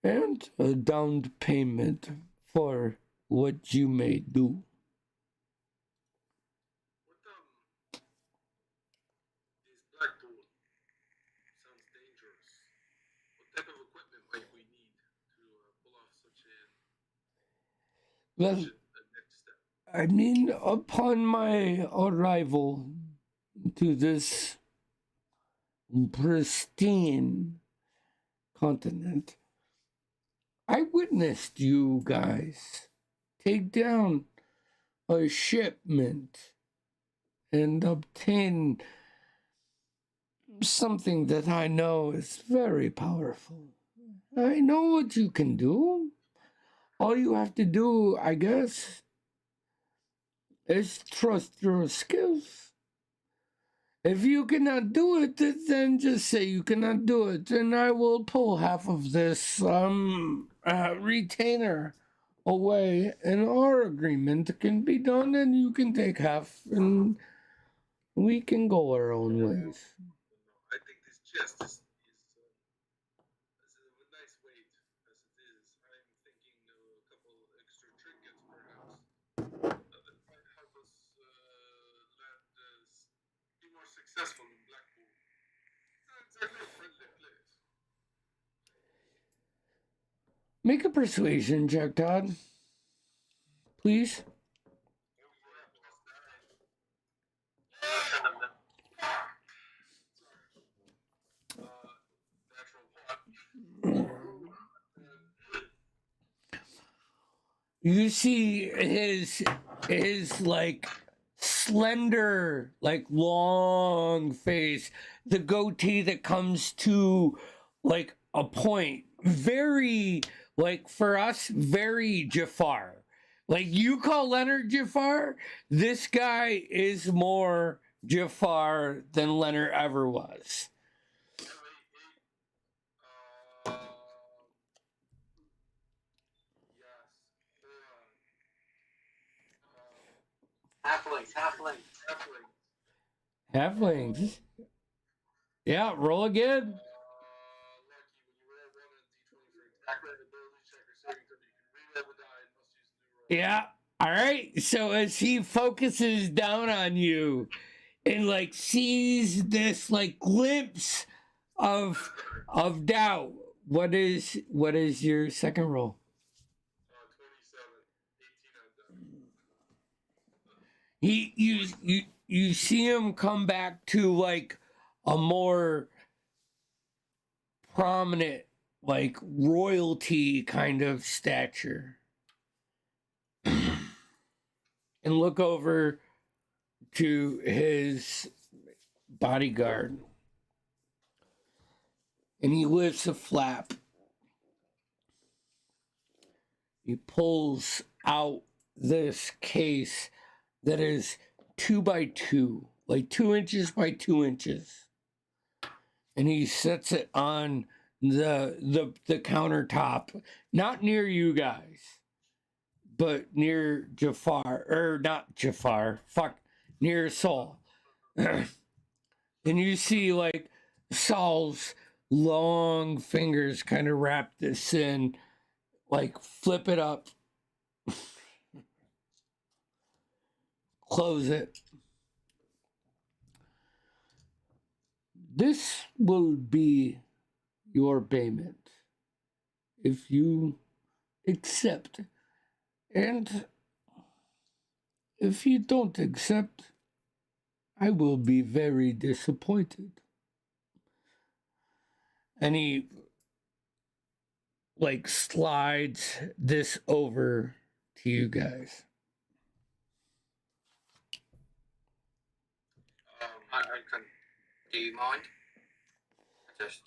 and a down payment for what you may do. What is Blackpool? Sounds dangerous. What type of equipment might we need to pull off such Well, a next step? I mean, upon my arrival to this pristine continent, I witnessed you guys take down a shipment and obtain something that I know is very powerful. I know what you can do. All you have to do, I guess, is trust your skills. If you cannot do it, then just say you cannot do it, and I will pull half of this retainer away, and our agreement can be done, and you can take half, and we can go our own ways. I think this chest is a nice weight as it is. I'm thinking a couple extra trinkets, perhaps, that might help us be more successful in Blackpool. It's not exactly a friendly place. Make a persuasion check, Todd. Please. You see his like slender, like long face, the goatee that comes to like a point. Very, like for us, very Jafar. Like you call Leonard Jafar, this guy is more Jafar than Leonard ever was. Halflings. Yeah, roll again. Yeah. All right. So as he focuses down on you and like sees this like glimpse of doubt, what is your second roll? 27, 18 you see him come back to like a more prominent, like royalty kind of stature. And look over to his bodyguard. And he lifts a flap. He pulls out this case that is 2 by 2, like 2 inches by 2 inches. And he sets it on the countertop, not near you guys, but near Jafar, or not Jafar, near Saul. And you see like Saul's long fingers kind of wrap this in, like flip it up, close it. This will be your payment if you accept. And if you don't accept, I will be very disappointed. And he like slides this over to you guys. I can. Do you mind? Just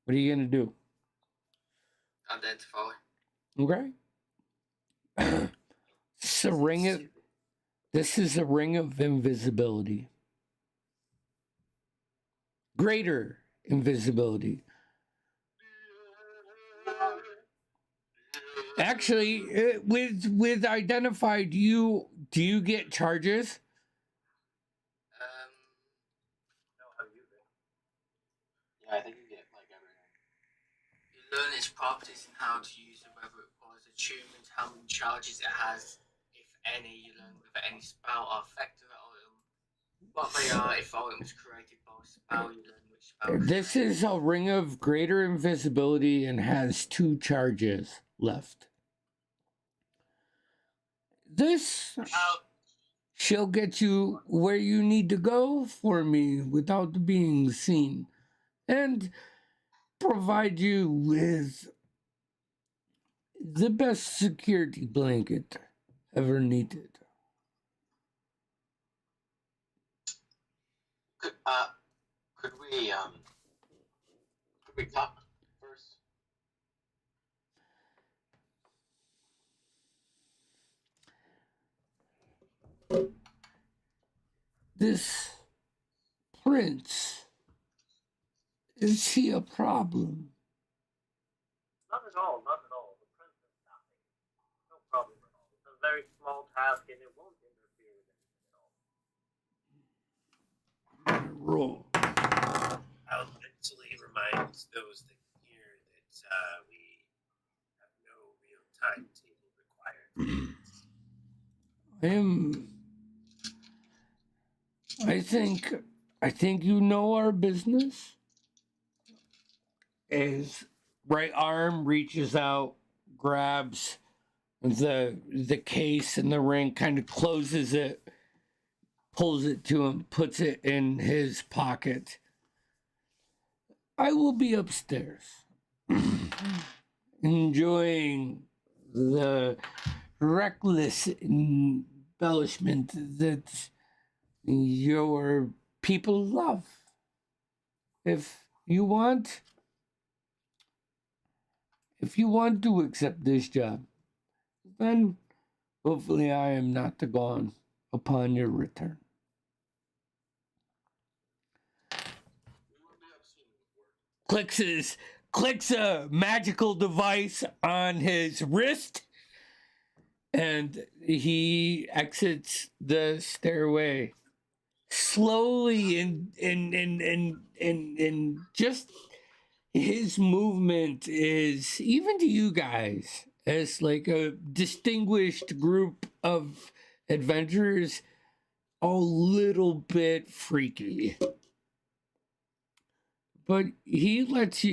What are you gonna do? identify. Okay. This is a ring of invisibility. Greater invisibility. Actually, with identified, do you get charges? Yeah, I think you get like everything. You learn its properties and how to use it, whether it requires attunement, how many charges it has, if any. You learn whether any spell are effective at item, what they are, if item was created by a spell. You learn which spell. This is a ring of greater invisibility and has 2 charges left. This she'll get you where you need to go for me without being seen, and provide you with the best security blanket ever needed. Could we talk first? This prince, is he a problem? Not at all, not at all. The prince is nothing. No problem at all. It's a very small task and it won't interfere with anything at all. Roll. I'll mentally remind those that hear that we have no real timetable required. I think you know our business. His right arm reaches out, grabs the case and the ring, kind of closes it, pulls it to him, puts it in his pocket. I will be upstairs, enjoying the reckless embellishment that your people love. If you want to accept this job, then hopefully I am not gone upon your return. Clicks a magical device on his wrist, and he exits the stairway slowly, and just his movement is, even to you guys as like a distinguished group of adventurers, a little bit freaky. But he leaves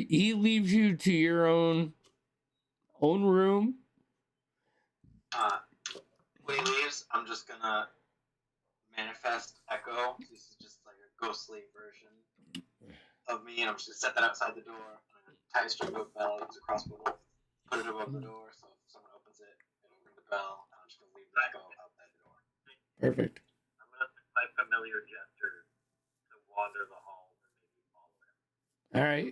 you to your own room. When he leaves, I'm just gonna manifest Echo. This is just like a ghostly version of me, and I'm just gonna set that outside the door. And I'm gonna tie a string to a bell, use a crossbow, put it above the door, so if someone opens it, it'll ring the bell. And I'm just gonna leave Echo outside the door. Perfect. I'm gonna do my familiar gesture to wander the halls and maybe follow him. All right.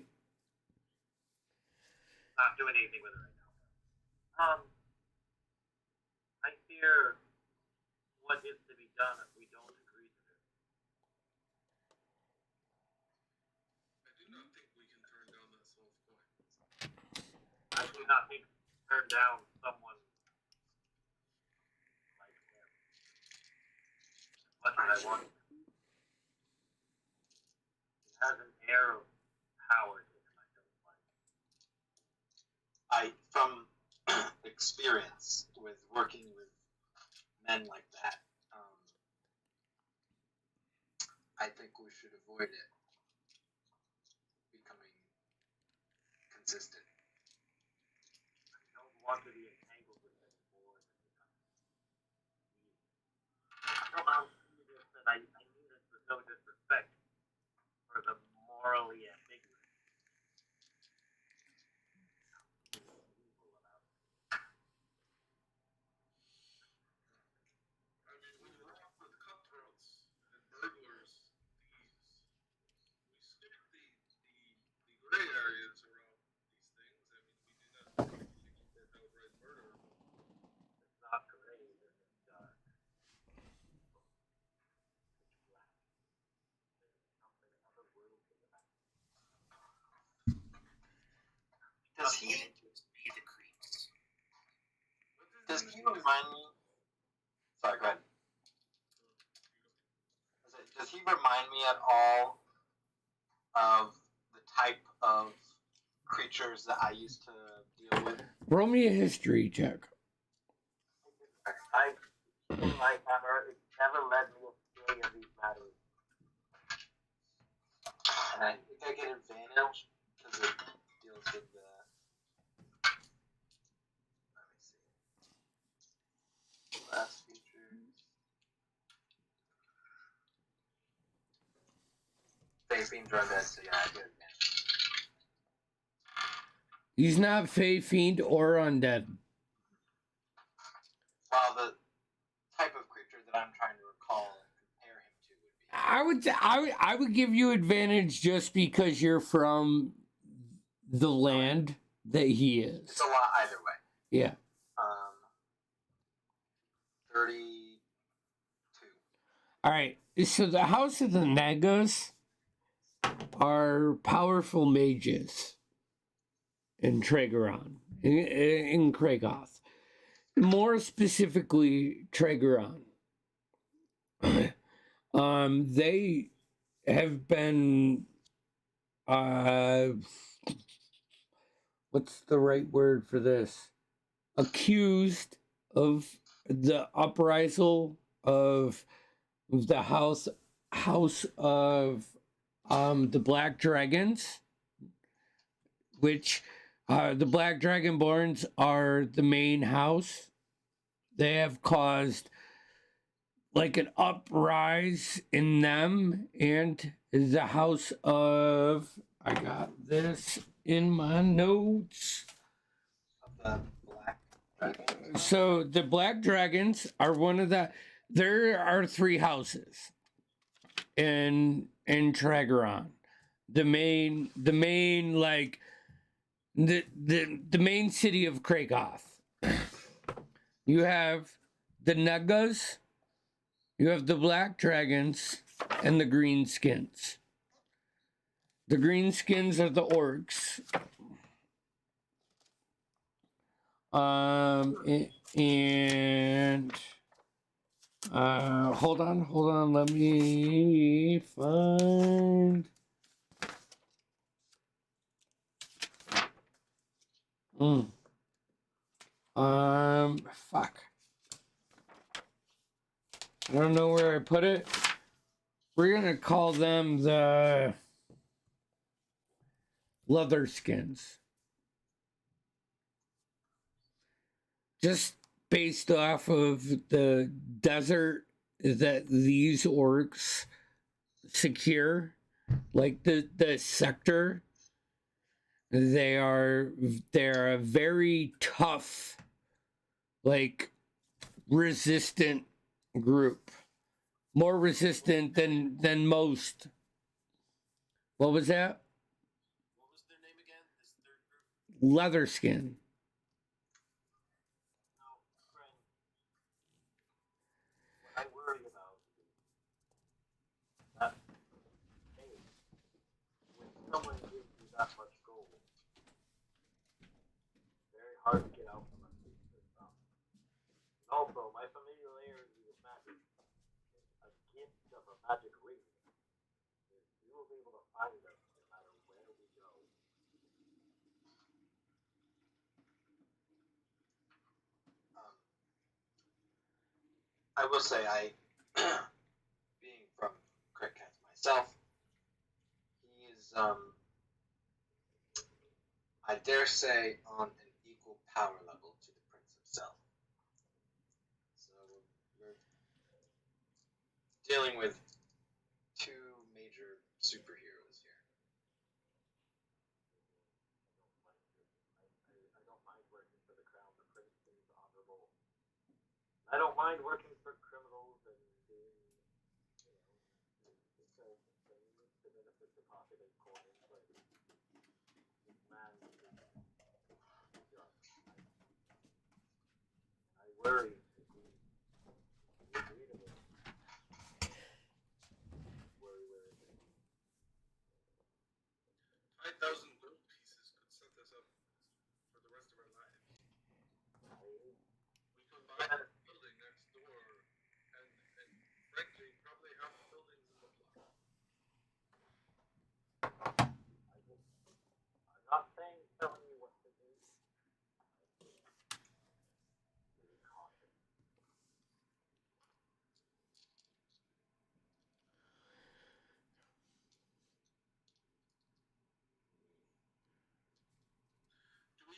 Not doing anything with it right now. I fear what is to be done if we don't agree to this. I do not think we can turn down that soft coin. I do not think turn down someone like him. As much as I want him. He has an air of power to him I don't like. From experience with working with men like that, I think we should avoid it becoming consistent. I don't want to be entangled with him more than becomes easy. I don't know how to do this, and I mean this with no disrespect for the morally ambiguous. I mean, when you work with cutthroats and burglars, we skip the gray areas around these things. I mean, we do not typically commit outright murder. It's not great, it's dark. Does he? Pay the creeps. Does he remind me? Sorry, go ahead. Does he remind me at all of the type of creatures that I used to deal with? Roll me a history check. I in my camera, it's never led me astray in these matters. And I think I get advantage because it deals with the. Let me see. Last features. Face being drug dead, so yeah, I get advantage. He's not Fey, Fiend, or Undead. Well, the type of creature that I'm trying to recall and compare him to would be. I would give you advantage just because you're from the land that he is. It's a lot either way. Yeah. 32. All right. So the House of the Nagas are powerful mages in Tregeron, in Kragoth. More specifically, Tregeron. They have been, what's the right word for this? Accused of the uprisal of the house of the Black Dragons, which the Black Dragonborns are the main house. They have caused like an uprise in them and the house of, I got this in my notes. Of the Black Dragon. So the Black Dragons are one of the, there are 3 houses in Tregeron. The main like the main city of Kragoth. You have the Nagas, you have the Black Dragons, and the Greenskins. The Greenskins are the orcs. And hold on, let me find. Fuck. I don't know where I put it. We're gonna call them the Leatherskins. Just based off of the desert that these orcs secure, like the sector, they're a very tough, like resistant group, more resistant than most. What was that? What was their name again? This third group? Leatherskin. No, friend. What I worry about is that, hey, when someone gives you that much gold, it's very hard to get out from underneath this stuff. And also, my familiarity with magic is a gift of a magic ring. You will be able to find us no matter where we go. I will say, being from Crickcats myself, he is, I dare say, on an equal power level to the Prince himself. So we're dealing with 2 major superheroes here. I don't mind working for the crown. The prince seems honorable. I don't mind working for criminals and doing, things to benefit the pocket and coin, but this man is just, I worry if we agree to this. Worry where is it? 5,000 gold pieces could set this up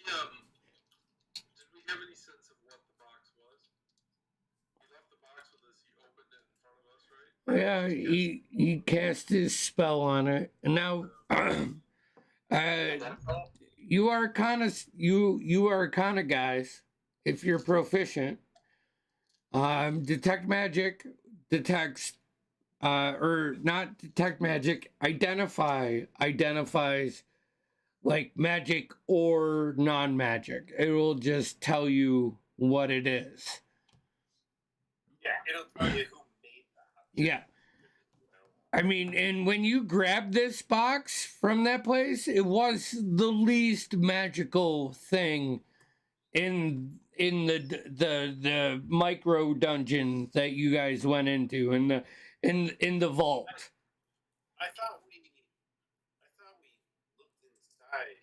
Did we have any sense of what the box was? He left the box with us. He opened it in front of us, right? Yeah, he cast his spell on it, and now, you Arcana guys, if you're proficient, detect magic detects, or not detect magic, identifies like magic or non-magic. It will just tell you what it is. Yeah, it'll tell you who made that. Yeah. I mean, and when you grab this box from that place, it was the least magical thing in the micro dungeon that you guys went into in the vault. I thought we looked inside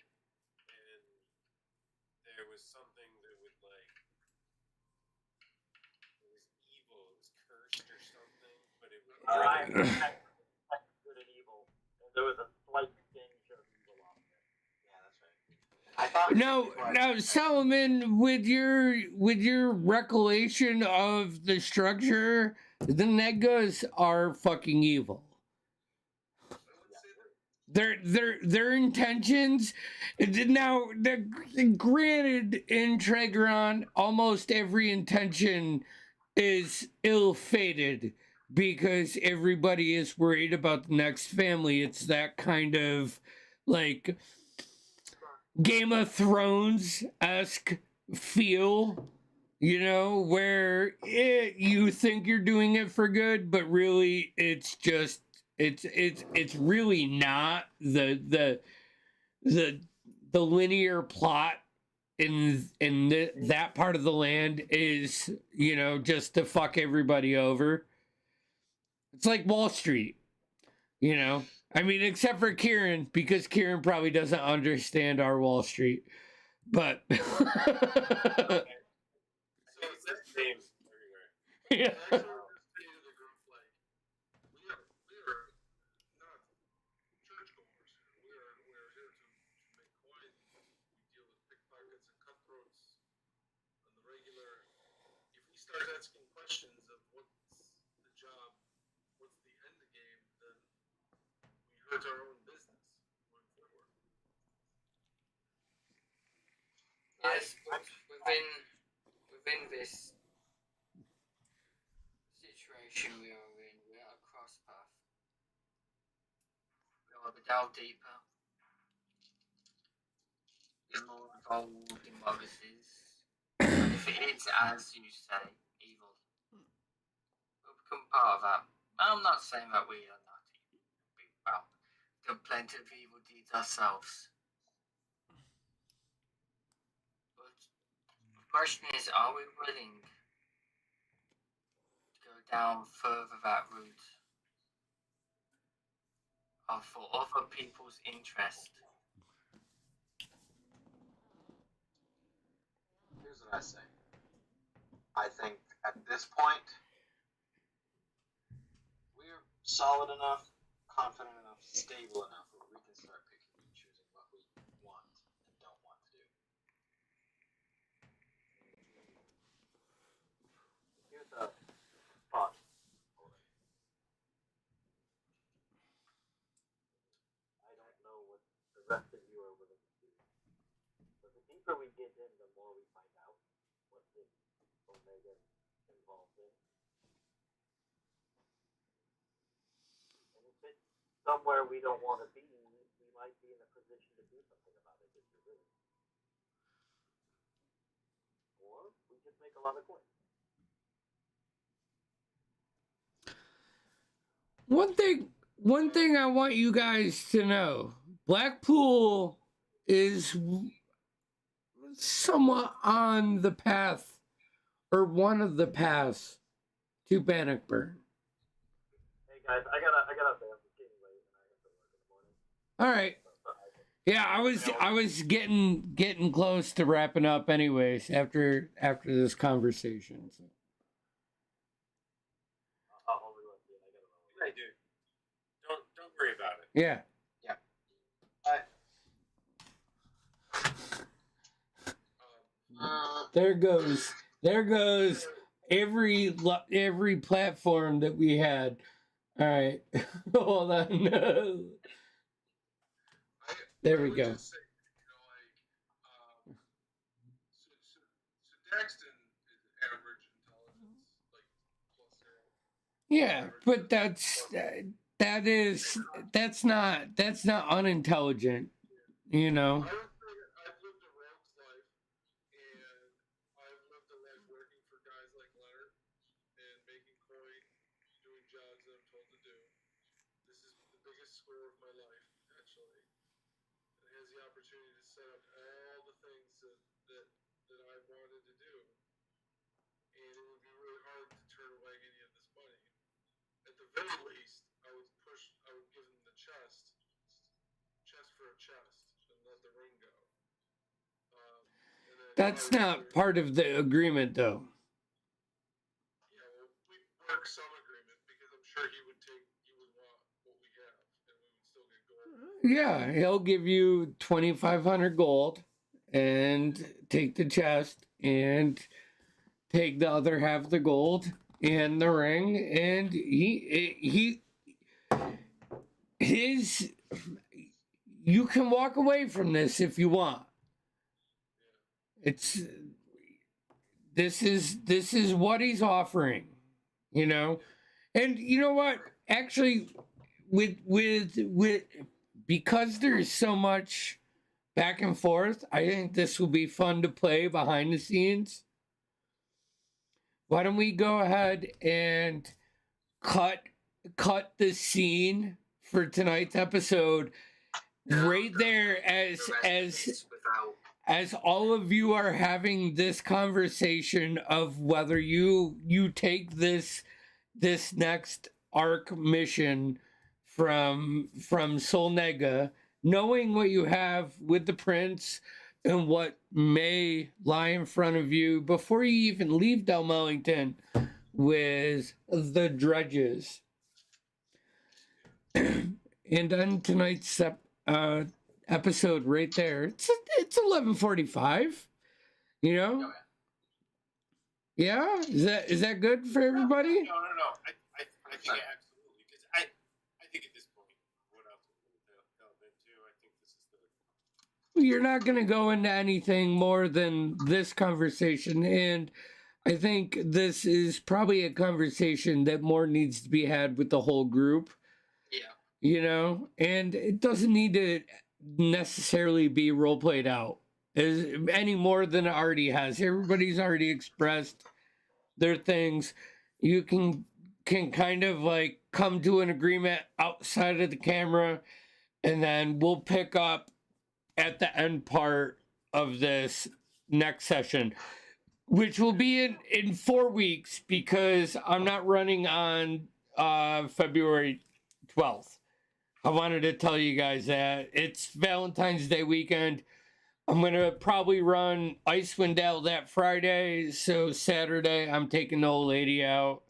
and there was something that would like it was evil, it was cursed or something, but it was I detect good and evil. And there was a slight tinge of evil on there. Yeah, that's right. I thought Now, Solomon, with your recollection of the structure, the Negas are fucking evil. Their intentions. Now, granted, in Tregeron, almost every intention is ill-fated because everybody is worried about the next family. It's that kind of like Game of Thrones-esque feel, you know, where you think you're doing it for good, but really it's just it's really not the linear plot in that part of the land is, you know, just to fuck everybody over. It's like Wall Street, you know. I mean, except for Kieran, because Kieran probably doesn't understand our Wall Street. But so it's the same everywhere. yeah. Actually, just say to the group, like, we are not churchgoers here. We are here to make coin. We deal with pickpockets and cutthroats on the regular. If we start asking questions of what's the job, what's the end game, then we hurt our own business going forward. Yes, but within this situation we are in, we're at a cross path. We either delve deeper, get more involved in what this is, and if it is, as you say, evil, we'll become part of that. I'm not saying that we are not evil. Well, we've done plenty of evil deeds ourselves. But the question is, are we willing to go down further that route of for other people's interest? Here's what I say. I think at this point, we're solid enough, confident enough, stable enough where we can start picking and choosing what we want and don't want to do. Here's a thought. I don't know what the rest of you are willing to do. But the deeper we get in, the more we find out what this Omega involved in. And if it's somewhere we don't want to be, we might be in a position to do something about it if you're willing. Or we just make a lot of coins. One thing I want you guys to know: Blackpool is somewhat on the path, or one of the paths, to Bannockburn. Hey guys, I gotta say I'm getting late and I have to work in the morning. All right. Yeah, I was getting close to wrapping up anyways after this conversation. So. I'll realize it. I gotta run. I do. Don't worry about it. Yeah. Yeah. There goes. There goes every platform that we had. All right. Hold on. There we go. Just say, so Daxton is average intelligence, like plus 0. Yeah, but that's not unintelligent, you know. I've lived a rogue's life, and I've lived a life working for guys like Leonard and making coin, doing jobs that I'm told to do. This is the biggest score of my life, actually. It has the opportunity to set up all the things that I wanted to do, and it would be really hard to turn away any of this money. At the very least, I would give them the chest for a chest, and let the ring go. And then That's not part of the agreement, though. Yeah, well, we work some agreement because I'm sure he would want what we have, and we would still get gold. Yeah, he'll give you 2,500 gold and take the chest and take the other half of the gold and the ring, and you can walk away from this if you want. This is what he's offering, you know. And you know what? Actually, with because there's so much back and forth, I think this will be fun to play behind the scenes. Why don't we go ahead and cut the scene for tonight's episode right there as all of you are having this conversation of whether you take this next arc mission from Solnega, knowing what you have with the prince and what may lie in front of you before you even leave Delmellington with the dredges. And on tonight's episode right there, it's 11:45. You know? Yeah? Is that good for everybody? No. I think absolutely, because I think at this point, what else would we delve into? I think this is the. You're not going to go into anything more than this conversation, and I think this is probably a conversation that more needs to be had with the whole group. Yeah. You know, and it doesn't need to necessarily be role played out any more than it already has. Everybody's already expressed their things. You can kind of like come to an agreement outside of the camera, and then we'll pick up at the end part of this next session, which will be in 4 weeks, because I'm not running on February 12th. I wanted to tell you guys that it's Valentine's Day weekend. I'm going to probably run Icewind Dale that Friday. So Saturday, I'm taking the old lady out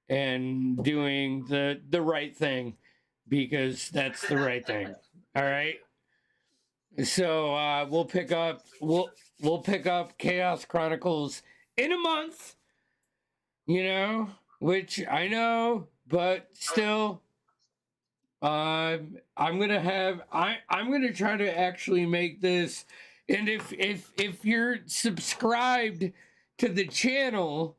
and doing the right thing, because that's the right thing. All right. So we'll pick up Chaos Chronicles in a month, you know, which I know, but still, I'm gonna try to actually make this. And if you're subscribed to the channel,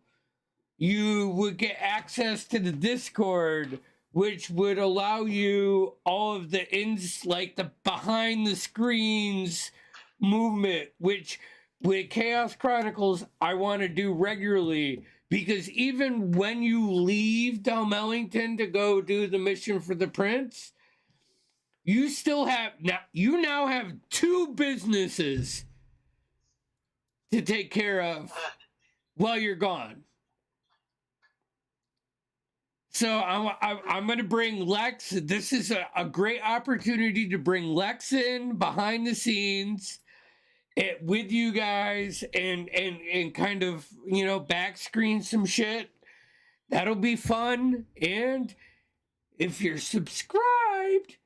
you would get access to the Discord, which would allow you all of the like the behind the screens movement, which with Chaos Chronicles I want to do regularly, because even when you leave Delmellington to go do the mission for the prince, you still have now have 2 businesses to take care of while you're gone. So I'm going to bring Lex. This is a great opportunity to bring Lex in behind the scenes with you guys and kind of, you know, back screen some shit. That'll be fun. And if you're subscribed,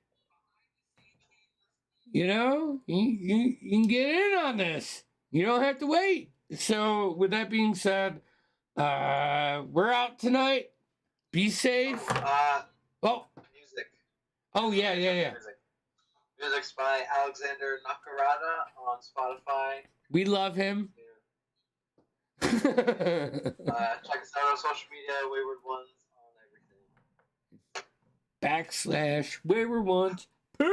you know, you can get in on this. You don't have to wait. So with that being said, we're out tonight. Be safe. Oh, Music. oh yeah. Music. Music's by Alexander Nakarada on Spotify. We love him. Check us out on social media, Wayward Ones, on everything. /Wayward Ones.